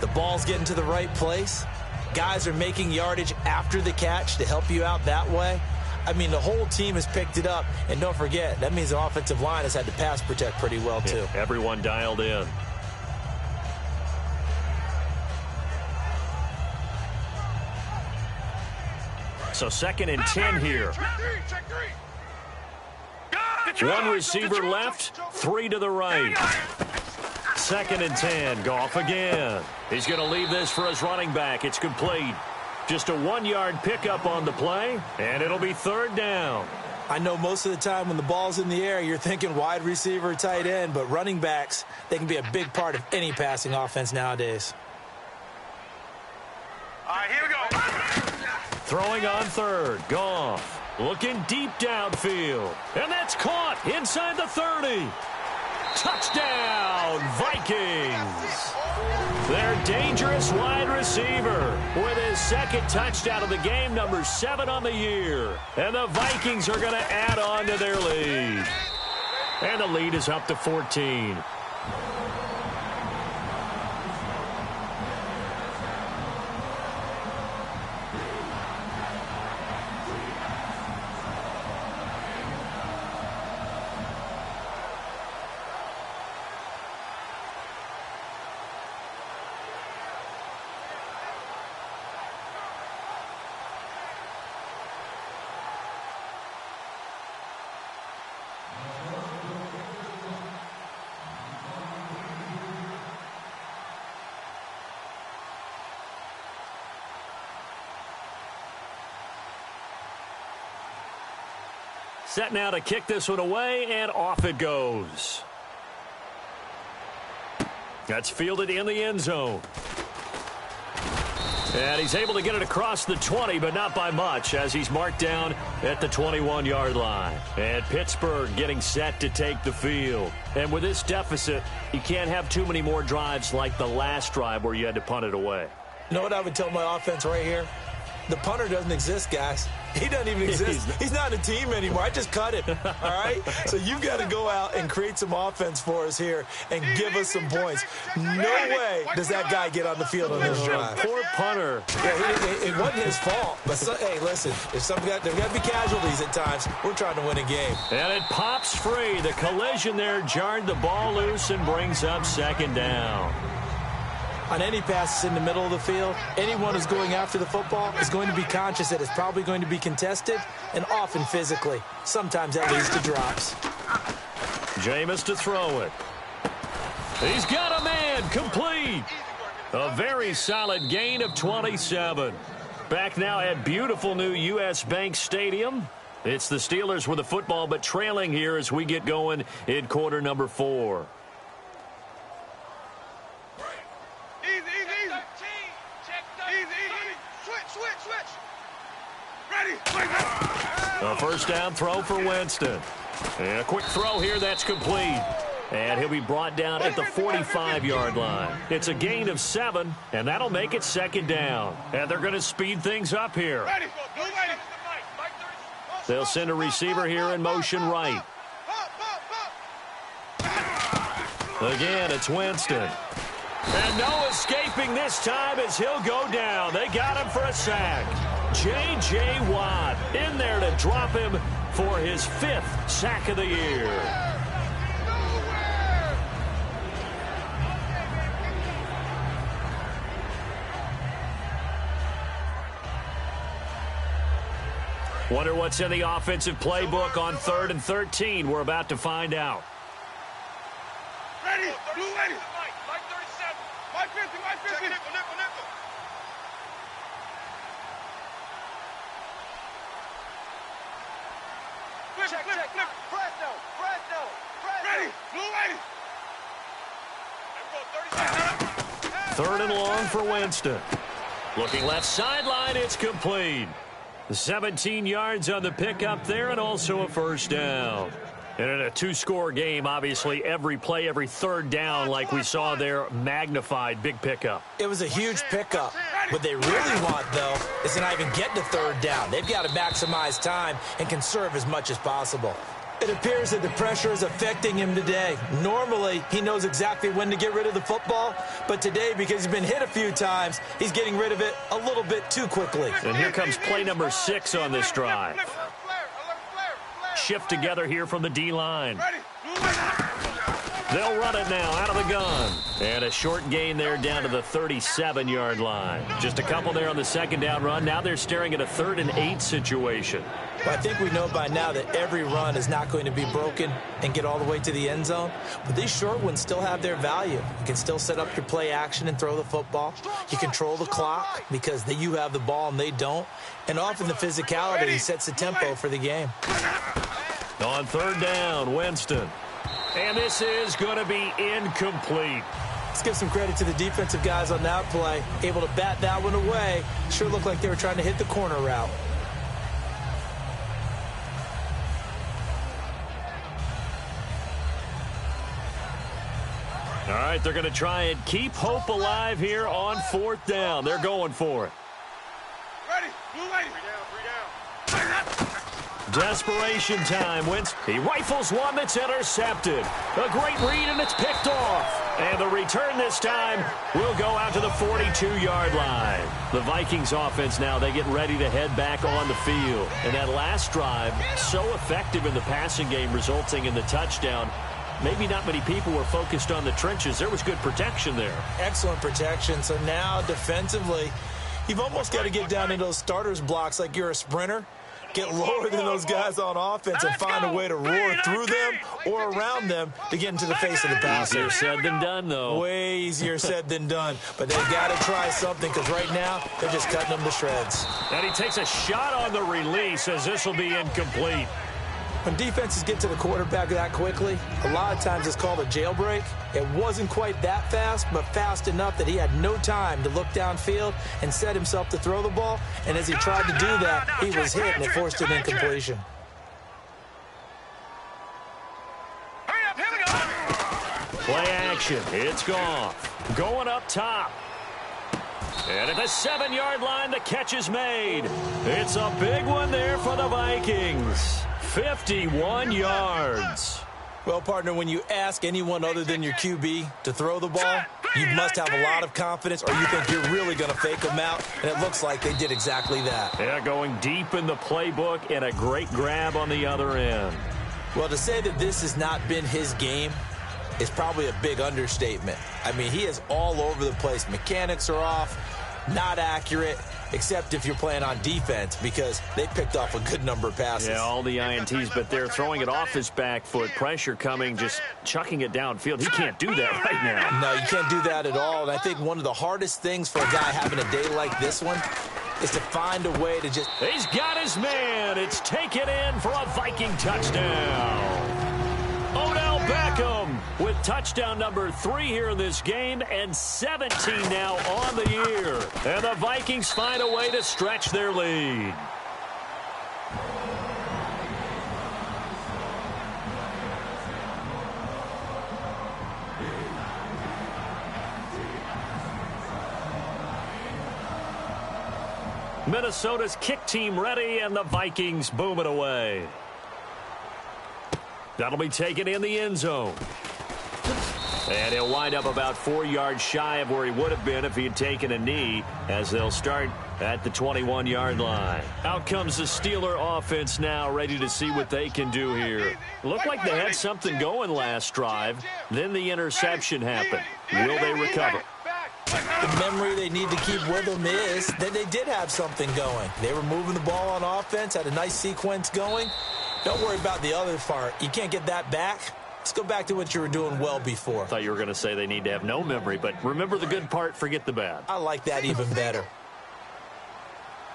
C: The ball's getting to the right place. Guys are making yardage after the catch to help you out that way. I mean, the whole team has picked it up. And don't forget, that means the offensive line has had to pass protect pretty well, too.
B: Yeah, everyone dialed in. So 2nd and 10 here. One receiver left, 3 to the right. 2nd and 10, Goff again. He's going to leave this for his running back. It's complete. Just a 1-yard pickup on the play, and it'll be 3rd down.
C: I know most of the time when the ball's in the air, you're thinking wide receiver, tight end, but running backs, they can be a big part of any passing offense nowadays.
D: All right, here we go.
B: Throwing on 3rd, Goff. Looking deep downfield. And that's caught inside the 30. Touchdown, Vikings. Their dangerous wide receiver with his 2nd touchdown of the game, number 7 on the year. And the Vikings are going to add on to their lead. And the lead is up to 14. Set now to kick this one away, and off it goes. That's fielded in the end zone. And he's able to get it across the 20, but not by much, as he's marked down at the 21-yard line. And Pittsburgh getting set to take the field. And with this deficit, you can't have too many more drives like the last drive where you had to punt it away.
C: You know what I would tell my offense right here? The punter doesn't exist, guys. He doesn't even exist. He's not a team anymore. I just cut him, all right? So you've got to go out and create some offense for us here and give us some points. No way does that guy get on the field on this drive.
B: Poor punter.
C: Yeah, it wasn't his fault. But, hey, listen, there's got to be casualties at times. We're trying to win a game.
B: And it pops free. The collision there jarred the ball loose and brings up second down.
C: On any passes in the middle of the field, anyone who's going after the football is going to be conscious that it's probably going to be contested and often physically. Sometimes that leads to drops.
B: Jameis to throw it. He's got a man, complete. A very solid gain of 27. Back now at beautiful new U.S. Bank Stadium. It's the Steelers with the football, but trailing here as we get going in quarter number 4. A first down throw for Winston. And a quick throw here that's complete. And he'll be brought down at the 45-yard line. It's a gain of 7, and that'll make it second down. And they're going to speed things up here. They'll send a receiver here in motion right. Again, it's Winston. And no escaping this time as he'll go down. They got him for a sack. J.J. Watt in there to drop him for his 5th sack of the year. Wonder what's in the offensive playbook on 3rd and 13. We're about to find out.
D: Ready, blue ready. Mike 37. Mike 50, Mike 50. Nickel. Flip. Fresno. Ready, blue ready.
B: 3rd and long for Winston. Looking left sideline, it's complete. 17 yards on the pickup there, and also a first down. And in a 2-score game, obviously, every play, every 3rd down, like we saw there, magnified, big pickup.
C: It was a huge pickup. What they really want, though, is to not even get to 3rd down. They've got to maximize time and conserve as much as possible. It appears that the pressure is affecting him today. Normally, he knows exactly when to get rid of the football, but today, because he's been hit a few times, he's getting rid of it a little bit too quickly.
B: And here comes play number 6 on this drive. Shift together here from the D-line. They'll run it now out of the gun. And a short gain there down to the 37-yard line. Just a couple there on the second down run. Now they're staring at a 3rd and 8 situation.
C: Well, I think we know by now that every run is not going to be broken and get all the way to the end zone. But these short ones still have their value. You can still set up your play action and throw the football. You control the clock because you have the ball and they don't. And often the physicality sets the tempo for the game.
B: On 3rd down, Winston. And this is going to be incomplete.
C: Let's give some credit to the defensive guys on that play. Able to bat that one away. Sure looked like they were trying to hit the corner route.
B: All right, they're going to try and keep hope alive here on 4th down. They're going for it.
D: Ready, blue ready. 3 down.
B: Desperation time. He rifles one that's intercepted. A great read, and it's picked off. And the return this time will go out to the 42-yard line. The Vikings offense now, they get ready to head back on the field. And that last drive, so effective in the passing game, resulting in the touchdown. Maybe not many people were focused on the trenches. There was good protection there.
C: Excellent protection. So now defensively, you've almost got to get down into those starters blocks like you're a sprinter. Get lower than those guys on offense and find a way to roar through them or around them to get into the face of the passer.
B: Easier said than done, though.
C: Way easier said than done. But they've got to try something because right now they're just cutting them to shreds.
B: And he takes a shot on the release as this will be incomplete.
C: When defenses get to the quarterback that quickly, a lot of times it's called a jailbreak. It wasn't quite that fast, but fast enough that he had no time to look downfield and set himself to throw the ball. And as he tried to do that, he was hit and it forced an incompletion.
B: Play action. It's Goff. Going up top. And at the 7-yard line, the catch is made. It's a big one there for the Vikings. 51 yards.
C: Well, partner, when you ask anyone other than your QB to throw the ball, you must have a lot of confidence or you think you're really going to fake them out, and it looks like they did exactly that.
B: Yeah, going deep in the playbook and a great grab on the other end.
C: Well, to say that this has not been his game is probably a big understatement. I mean, he is all over the place. Mechanics are off, not accurate, except if you're playing on defense because they picked off a good number of passes.
B: Yeah, all the INTs, but they're throwing it off his back foot. Pressure coming, just chucking it downfield. He can't do that right now.
C: No, you can't do that at all. And I think one of the hardest things for a guy having a day like this one is to find a way to just...
B: He's got his man. It's taken in for a Viking touchdown. Odell Beckham with touchdown number 3 here in this game and 17 now on the year. And the Vikings find a way to stretch their lead. Minnesota's kick team ready, and the Vikings boom it away. That'll be taken in the end zone. And he'll wind up about 4 yards shy of where he would have been if he had taken a knee, as they'll start at the 21-yard line. Out comes the Steeler offense now, ready to see what they can do here. Looked like they had something going last drive. Then the interception happened. Will they recover?
C: The memory they need to keep with them is that they did have something going. They were moving the ball on offense, had a nice sequence going. Don't worry about the other part. You can't get that back. Let's go back to what you were doing well before.
B: I thought you were going to say they need to have no memory, but remember the good part, forget the bad.
C: I like that even better.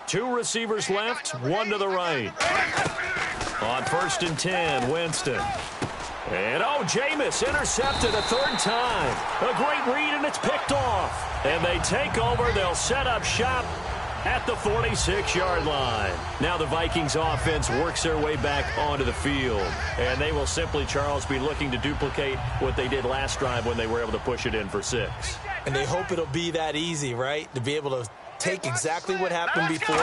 B: 2 receivers left, 1 to the right. On 1st and 10, Winston. And, Jameis intercepted a 3rd time. A great read, and it's picked off. And they take over. They'll set up shop at the 46-yard line. Now the Vikings offense works their way back onto the field. And they will simply, Charles, be looking to duplicate what they did last drive when they were able to push it in for 6.
C: And they hope it'll be that easy, right? To be able to take exactly what happened before,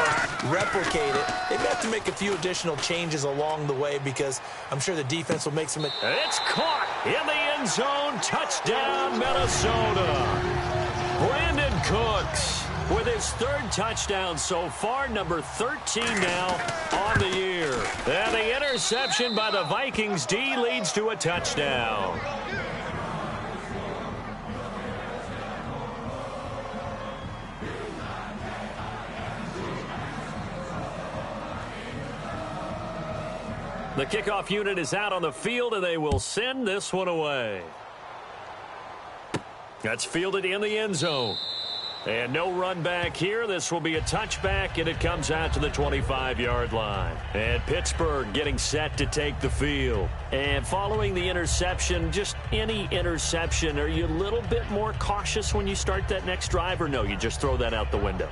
C: replicate it. They may have to make a few additional changes along the way because I'm sure the defense will make some...
B: It's caught in the end zone. Touchdown, Minnesota. Brandon Cooks with his 3rd touchdown so far, number 13 now on the year. And the interception by the Vikings D leads to a touchdown. The kickoff unit is out on the field, and they will send this one away. That's fielded in the end zone. And no run back here. This will be a touchback, and it comes out to the 25-yard line. And Pittsburgh getting set to take the field. And following the interception, just any interception, are you a little bit more cautious when you start that next drive, or no, you just throw that out the window?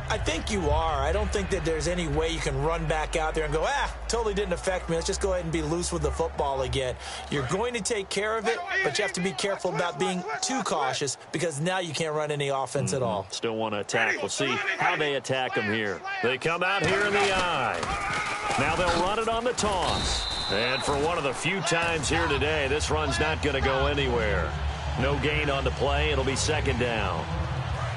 C: I think you are. I don't think that there's any way you can run back out there and go, totally didn't affect me. Let's just go ahead and be loose with the football again. You're going to take care of it, but you have to be careful about being too cautious because now you can't run any offense at all.
B: Still want to attack. We'll see how they attack them here. They come out here in the eye. Now they'll run it on the toss. And for one of the few times here today, this run's not going to go anywhere. No gain on the play. It'll be 2nd down.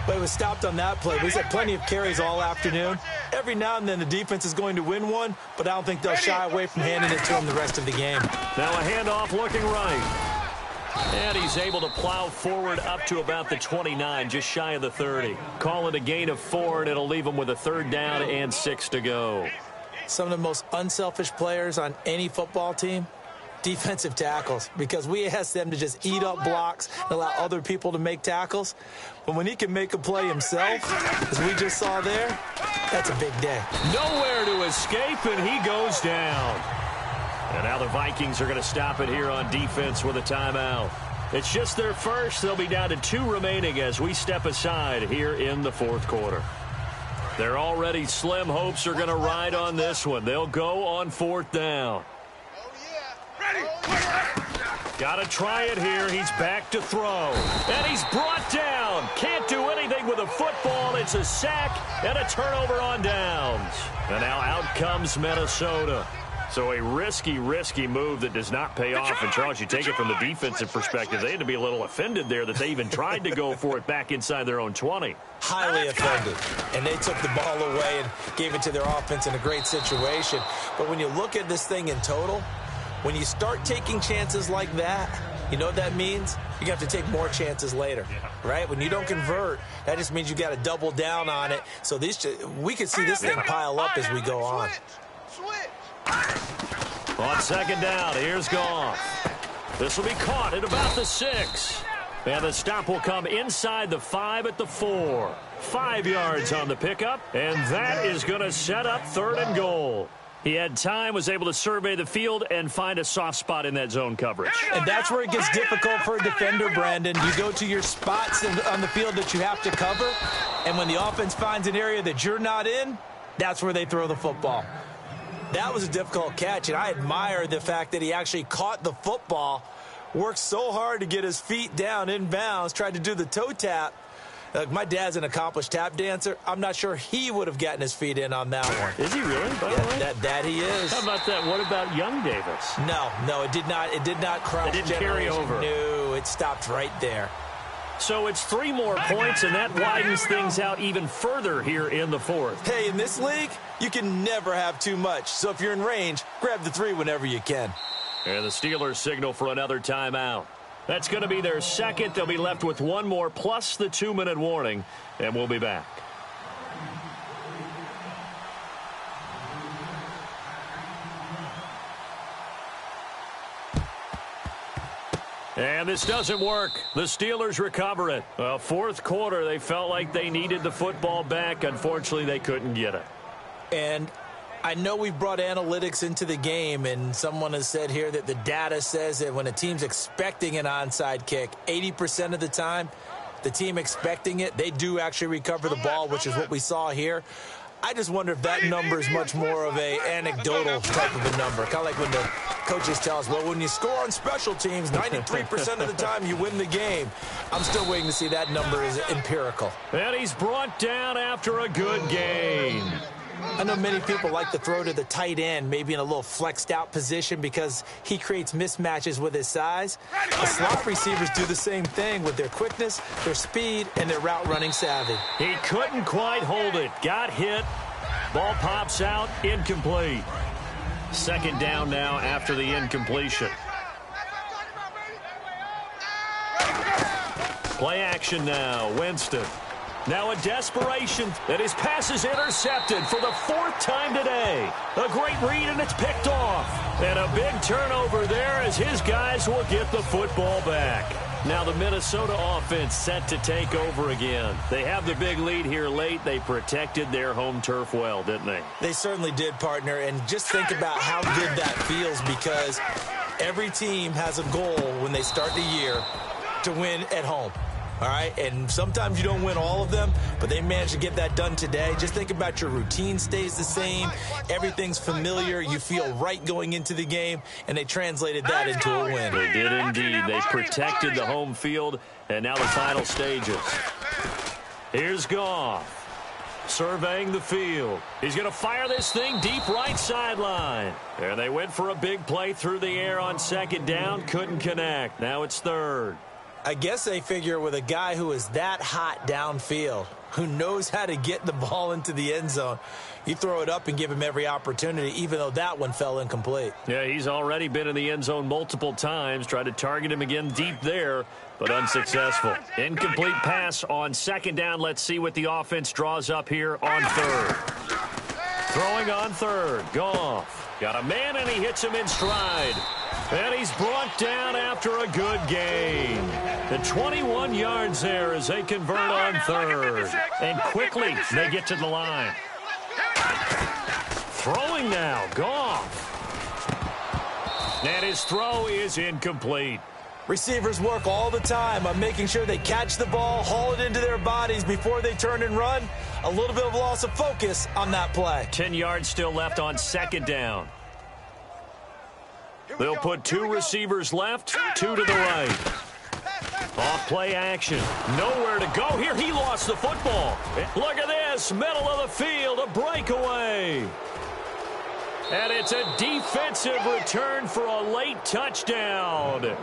C: But it was stopped on that play. We've had plenty of carries all afternoon. Every now and then the defense is going to win one, but I don't think they'll shy away from handing it to them the rest of the game.
B: Now a handoff looking right. And he's able to plow forward up to about the 29, just shy of the 30. Call it a gain of 4, and it'll leave him with a 3rd down and 6 to go.
C: Some of the most unselfish players on any football team, defensive tackles, because we ask them to just eat up blocks and allow other people to make tackles. But when he can make a play himself, as we just saw there, that's a big day.
B: Nowhere to escape, and he goes down. And now the Vikings are going to stop it here on defense with a timeout. It's just their first. They'll be down to 2 remaining as we step aside here in the fourth quarter. Their already slim hopes are going to ride on this one. They'll go on 4th down. Got to try it here. He's back to throw. And he's brought down. Can't do anything with a football. It's a sack and a turnover on downs. And now out comes Minnesota. So a risky move that does not pay off. And, Charles, you take it from the defensive perspective, they had to be a little offended there that they even tried to go for it back inside their own 20.
C: Highly offended. And they took the ball away and gave it to their offense in a great situation. But when you look at this thing in total, when you start taking chances like that, you know what that means? You're going to have to take more chances later, right? When you don't convert, that just means you got to double down on it. So we could see this thing pile up as we go on.
B: On 2nd down, here's Goff. This will be caught at about the 6. And the stop will come inside the 5 at the 4. 5 yards on the pickup, and that is going to set up 3rd and goal. He had time, was able to survey the field and find a soft spot in that zone coverage.
C: And that's where it gets difficult for a defender, Brandon. You go to your spots on the field that you have to cover, and when the offense finds an area that you're not in, that's where they throw the football. That was a difficult catch, and I admire the fact that he actually caught the football, worked so hard to get his feet down inbounds, tried to do the toe tap. My dad's an accomplished tap dancer. I'm not sure he would have gotten his feet in on that one.
B: Is he really? By the way?
C: That he is.
B: How about that? What about young Davis?
C: No, it did not. It did not cross.
B: It didn't carry over.
C: No, it stopped right there.
B: So it's 3 more points, and that widens things out even further here in the 4th.
C: Hey, in this league, you can never have too much. So if you're in range, grab the 3 whenever you can.
B: And the Steelers signal for another timeout. That's going to be their 2nd. They'll be left with 1 more plus the 2-minute warning, and we'll be back. And this doesn't work. The Steelers recover it. Well, 4th quarter, they felt like they needed the football back. Unfortunately, they couldn't get it.
C: And I know we've brought analytics into the game, and someone has said here that the data says that when a team's expecting an onside kick, 80% of the time, the team expecting it, they do actually recover the ball, which is what we saw here. I just wonder if that number is much more of a anecdotal type of a number. Kind of like when the coaches tell us, well, when you score on special teams, 93% of the time you win the game. I'm still waiting to see that number is empirical.
B: And he's brought down after a good gain.
C: I know many people like to throw to the tight end, maybe in a little flexed out position because he creates mismatches with his size. The slot receivers do the same thing with their quickness, their speed, and their route running savvy.
B: He couldn't quite hold it. Got hit. Ball pops out. Incomplete. 2nd down now after the incompletion. Play action now. Winston. Now a desperation, and his pass is intercepted for the 4th time today. A great read, and it's picked off. And a big turnover there as his guys will get the football back. Now the Minnesota offense set to take over again. They have the big lead here late. They protected their home turf well, didn't they?
C: They certainly did, partner. And just think about how good that feels, because every team has a goal when they start the year to win at home. All right, and sometimes you don't win all of them, but they managed to get that done today. Just think about your routine stays the same. Everything's familiar. You feel right going into the game, and they translated that into a win.
B: They did indeed. They protected the home field, and now the final stages. Here's Goff, surveying the field. He's going to fire this thing deep right sideline. And they went for a big play through the air on 2nd down. Couldn't connect. Now it's 3rd.
C: I guess they figure with a guy who is that hot downfield, who knows how to get the ball into the end zone, you throw it up and give him every opportunity, even though that one fell incomplete.
B: Yeah, he's already been in the end zone multiple times. Tried to target him again deep there, but unsuccessful. Incomplete pass on 2nd down. Let's see what the offense draws up here on 3rd. Throwing on 3rd. Goff. Got a man, and he hits him in stride. And he's brought down after a good gain. The 21 yards there as they convert on 3rd. And quickly they get to the line. Throwing now, Goff. And his throw is incomplete.
C: Receivers work all the time on making sure they catch the ball, haul it into their bodies before they turn and run. A little bit of loss of focus on that play.
B: 10 yards still left on second down. They'll put two receivers left, two to the right. Off play action. Nowhere to go here. He lost the football. Look at this. Middle of the field. A breakaway. And it's a defensive return for a late touchdown.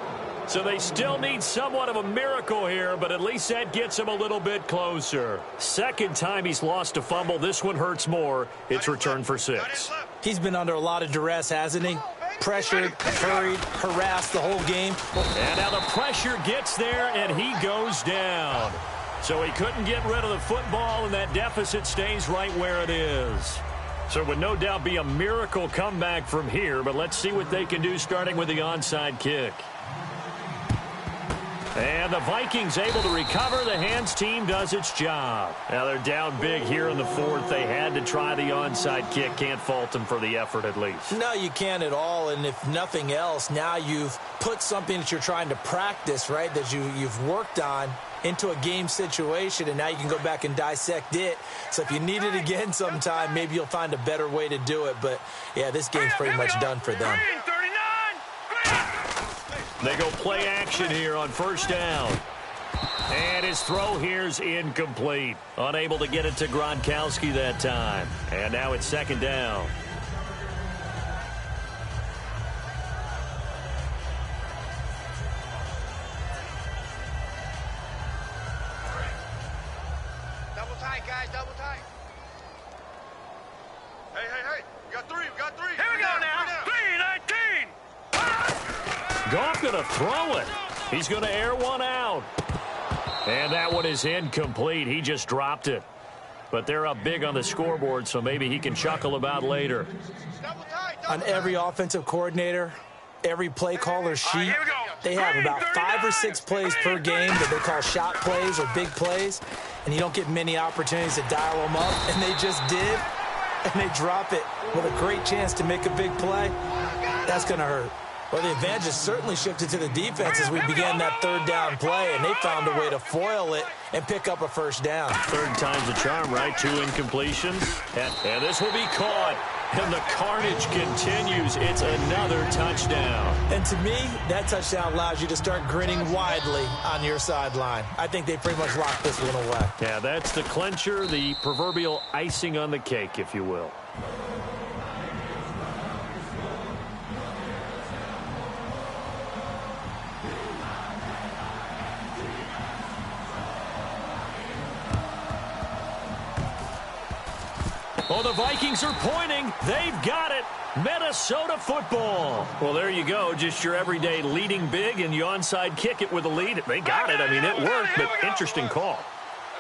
B: So they still need somewhat of a miracle here, but at least that gets him a little bit closer. Second time he's lost a fumble. This one hurts more. It's returned for 6.
C: He's been under a lot of duress, hasn't he? Pressured, hurried, harassed the whole game.
B: And now the pressure gets there, and he goes down. So he couldn't get rid of the football, and that deficit stays right where it is. So it would no doubt be a miracle comeback from here, but let's see what they can do starting with the onside kick. And the Vikings able to recover. The hands team does its job. Now they're down big here in the fourth. They had to try the onside kick. Can't fault them for the effort at least.
C: No, you can't at all. And if nothing else, now you've put something that you're trying to practice, right, that you've worked on into a game situation, and now you can go back and dissect it. So if you need it again sometime, maybe you'll find a better way to do it. But, yeah, this game's pretty much done for them.
B: They go play action here on first down. And his throw here's incomplete. Unable to get it to Gronkowski that time. And now it's second down.
D: Double tight, guys, double tight. Hey. We got three. Here we go now. 3-19.
B: Goff going to throw it. He's going to air one out. And that one is incomplete. He just dropped it. But they're up big on the scoreboard, so maybe he can chuckle about later.
C: On every offensive coordinator, every play caller sheet, they have about 5 or 6 plays per game that they call shot plays or big plays, and you don't get many opportunities to dial them up, and they just did, and they drop it with a great chance to make a big play. That's going to hurt. Well, the advantage has certainly shifted to the defense as we began that third down play, and they found a way to foil it and pick up a first down.
B: Third time's a charm, right? 2 incompletions. And this will be caught. And the carnage continues. It's another touchdown.
C: And to me, that touchdown allows you to start grinning widely on your sideline. I think they pretty much locked this one away.
B: Yeah, that's the clincher, the proverbial icing on the cake, if you will. Oh, the Vikings are pointing. They've got it. Minnesota football. Well, there you go. Just your everyday leading big, and you onside kick it with a lead. They got it. I mean, it worked, but interesting call.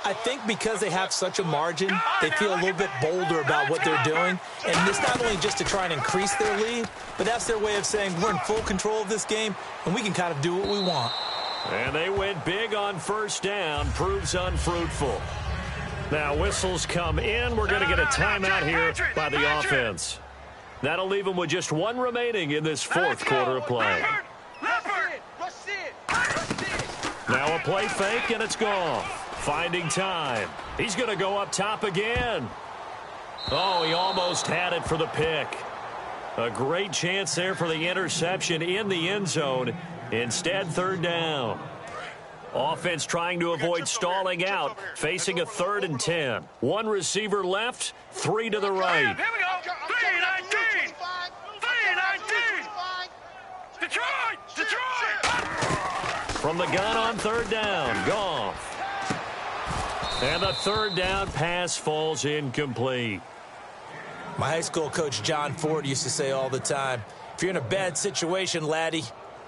C: I think because they have such a margin, they feel a little bit bolder about what they're doing. And it's not only just to try and increase their lead, but that's their way of saying we're in full control of this game, and we can kind of do what we want.
B: And they went big on first down. Proves unfruitful. Now, whistles come in. We're going to get a timeout here by the offense. That'll leave them with just 1 remaining in this fourth quarter of play. Now a play fake, and it's gone. Finding time. He's going to go up top again. Oh, he almost had it for the pick. A great chance there for the interception in the end zone. Instead, third down. Offense trying to avoid stalling out, facing a 3rd and 10. 1 receiver left, 3 to the right.
D: Here we go. 3-19. 3-19. Detroit.
B: From the gun on third down, Goff. And the third down pass falls incomplete.
C: My high school coach, John Ford, used to say all the time, if you're in a bad situation, laddie,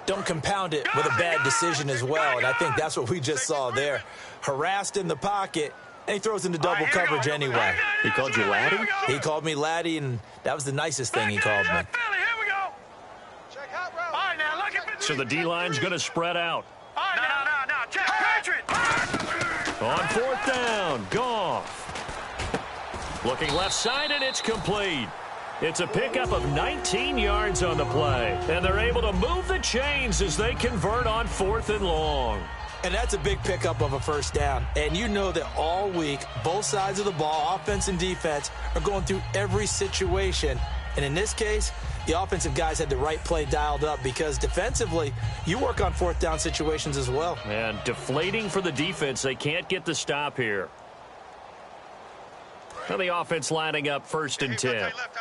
C: don't compound it with a bad decision as well. And I think that's what we just saw there. Harassed in the pocket, and he throws into double coverage anyway.
B: He called you laddie?
C: He called me laddie, and that was the nicest thing he called me.
B: So the D-line's going to spread out.
D: No. Check Patriot.
B: On fourth down, Goff. Looking left side, and it's complete. It's a pickup of 19 yards on the play, and they're able to move the chains as they convert on 4th and long.
C: And that's a big pickup of a first down. And you know that all week, both sides of the ball, offense and defense, are going through every situation. And in this case, the offensive guys had the right play dialed up because defensively, you work on 4th down situations as well.
B: And deflating for the defense. They can't get the stop here. Now the offense lining up 1st and 10.
D: Tight left.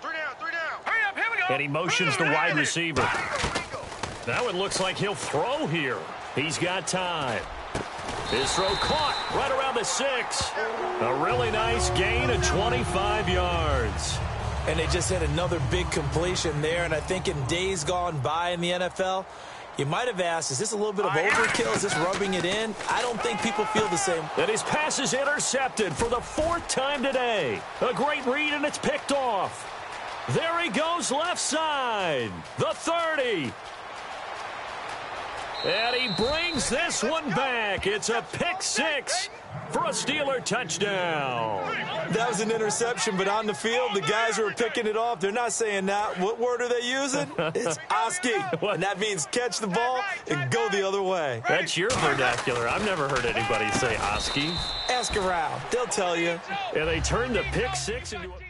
D: Three down. Hurry up, here we go.
B: And he motions the wide receiver. Now it looks like he'll throw here. He's got time. His throw caught right around the 6. A really nice gain of 25 yards.
C: And they just had another big completion there. And I think in days gone by in the NFL, you might have asked, is this a little bit of overkill? Is this rubbing it in? I don't think people feel the same.
B: And his pass is intercepted for the 4th time today. A great read, and it's picked off. There he goes left side. The 30. And he brings this one back. It's a pick 6 for a Steeler touchdown.
C: That was an interception, but on the field, the guys who are picking it off, they're not saying that. What word are they using? It's Oski. And that means catch the ball and go the other way.
B: That's your vernacular. I've never heard anybody say Oski.
C: Ask around. They'll tell you.
B: And they turn the pick 6 into a...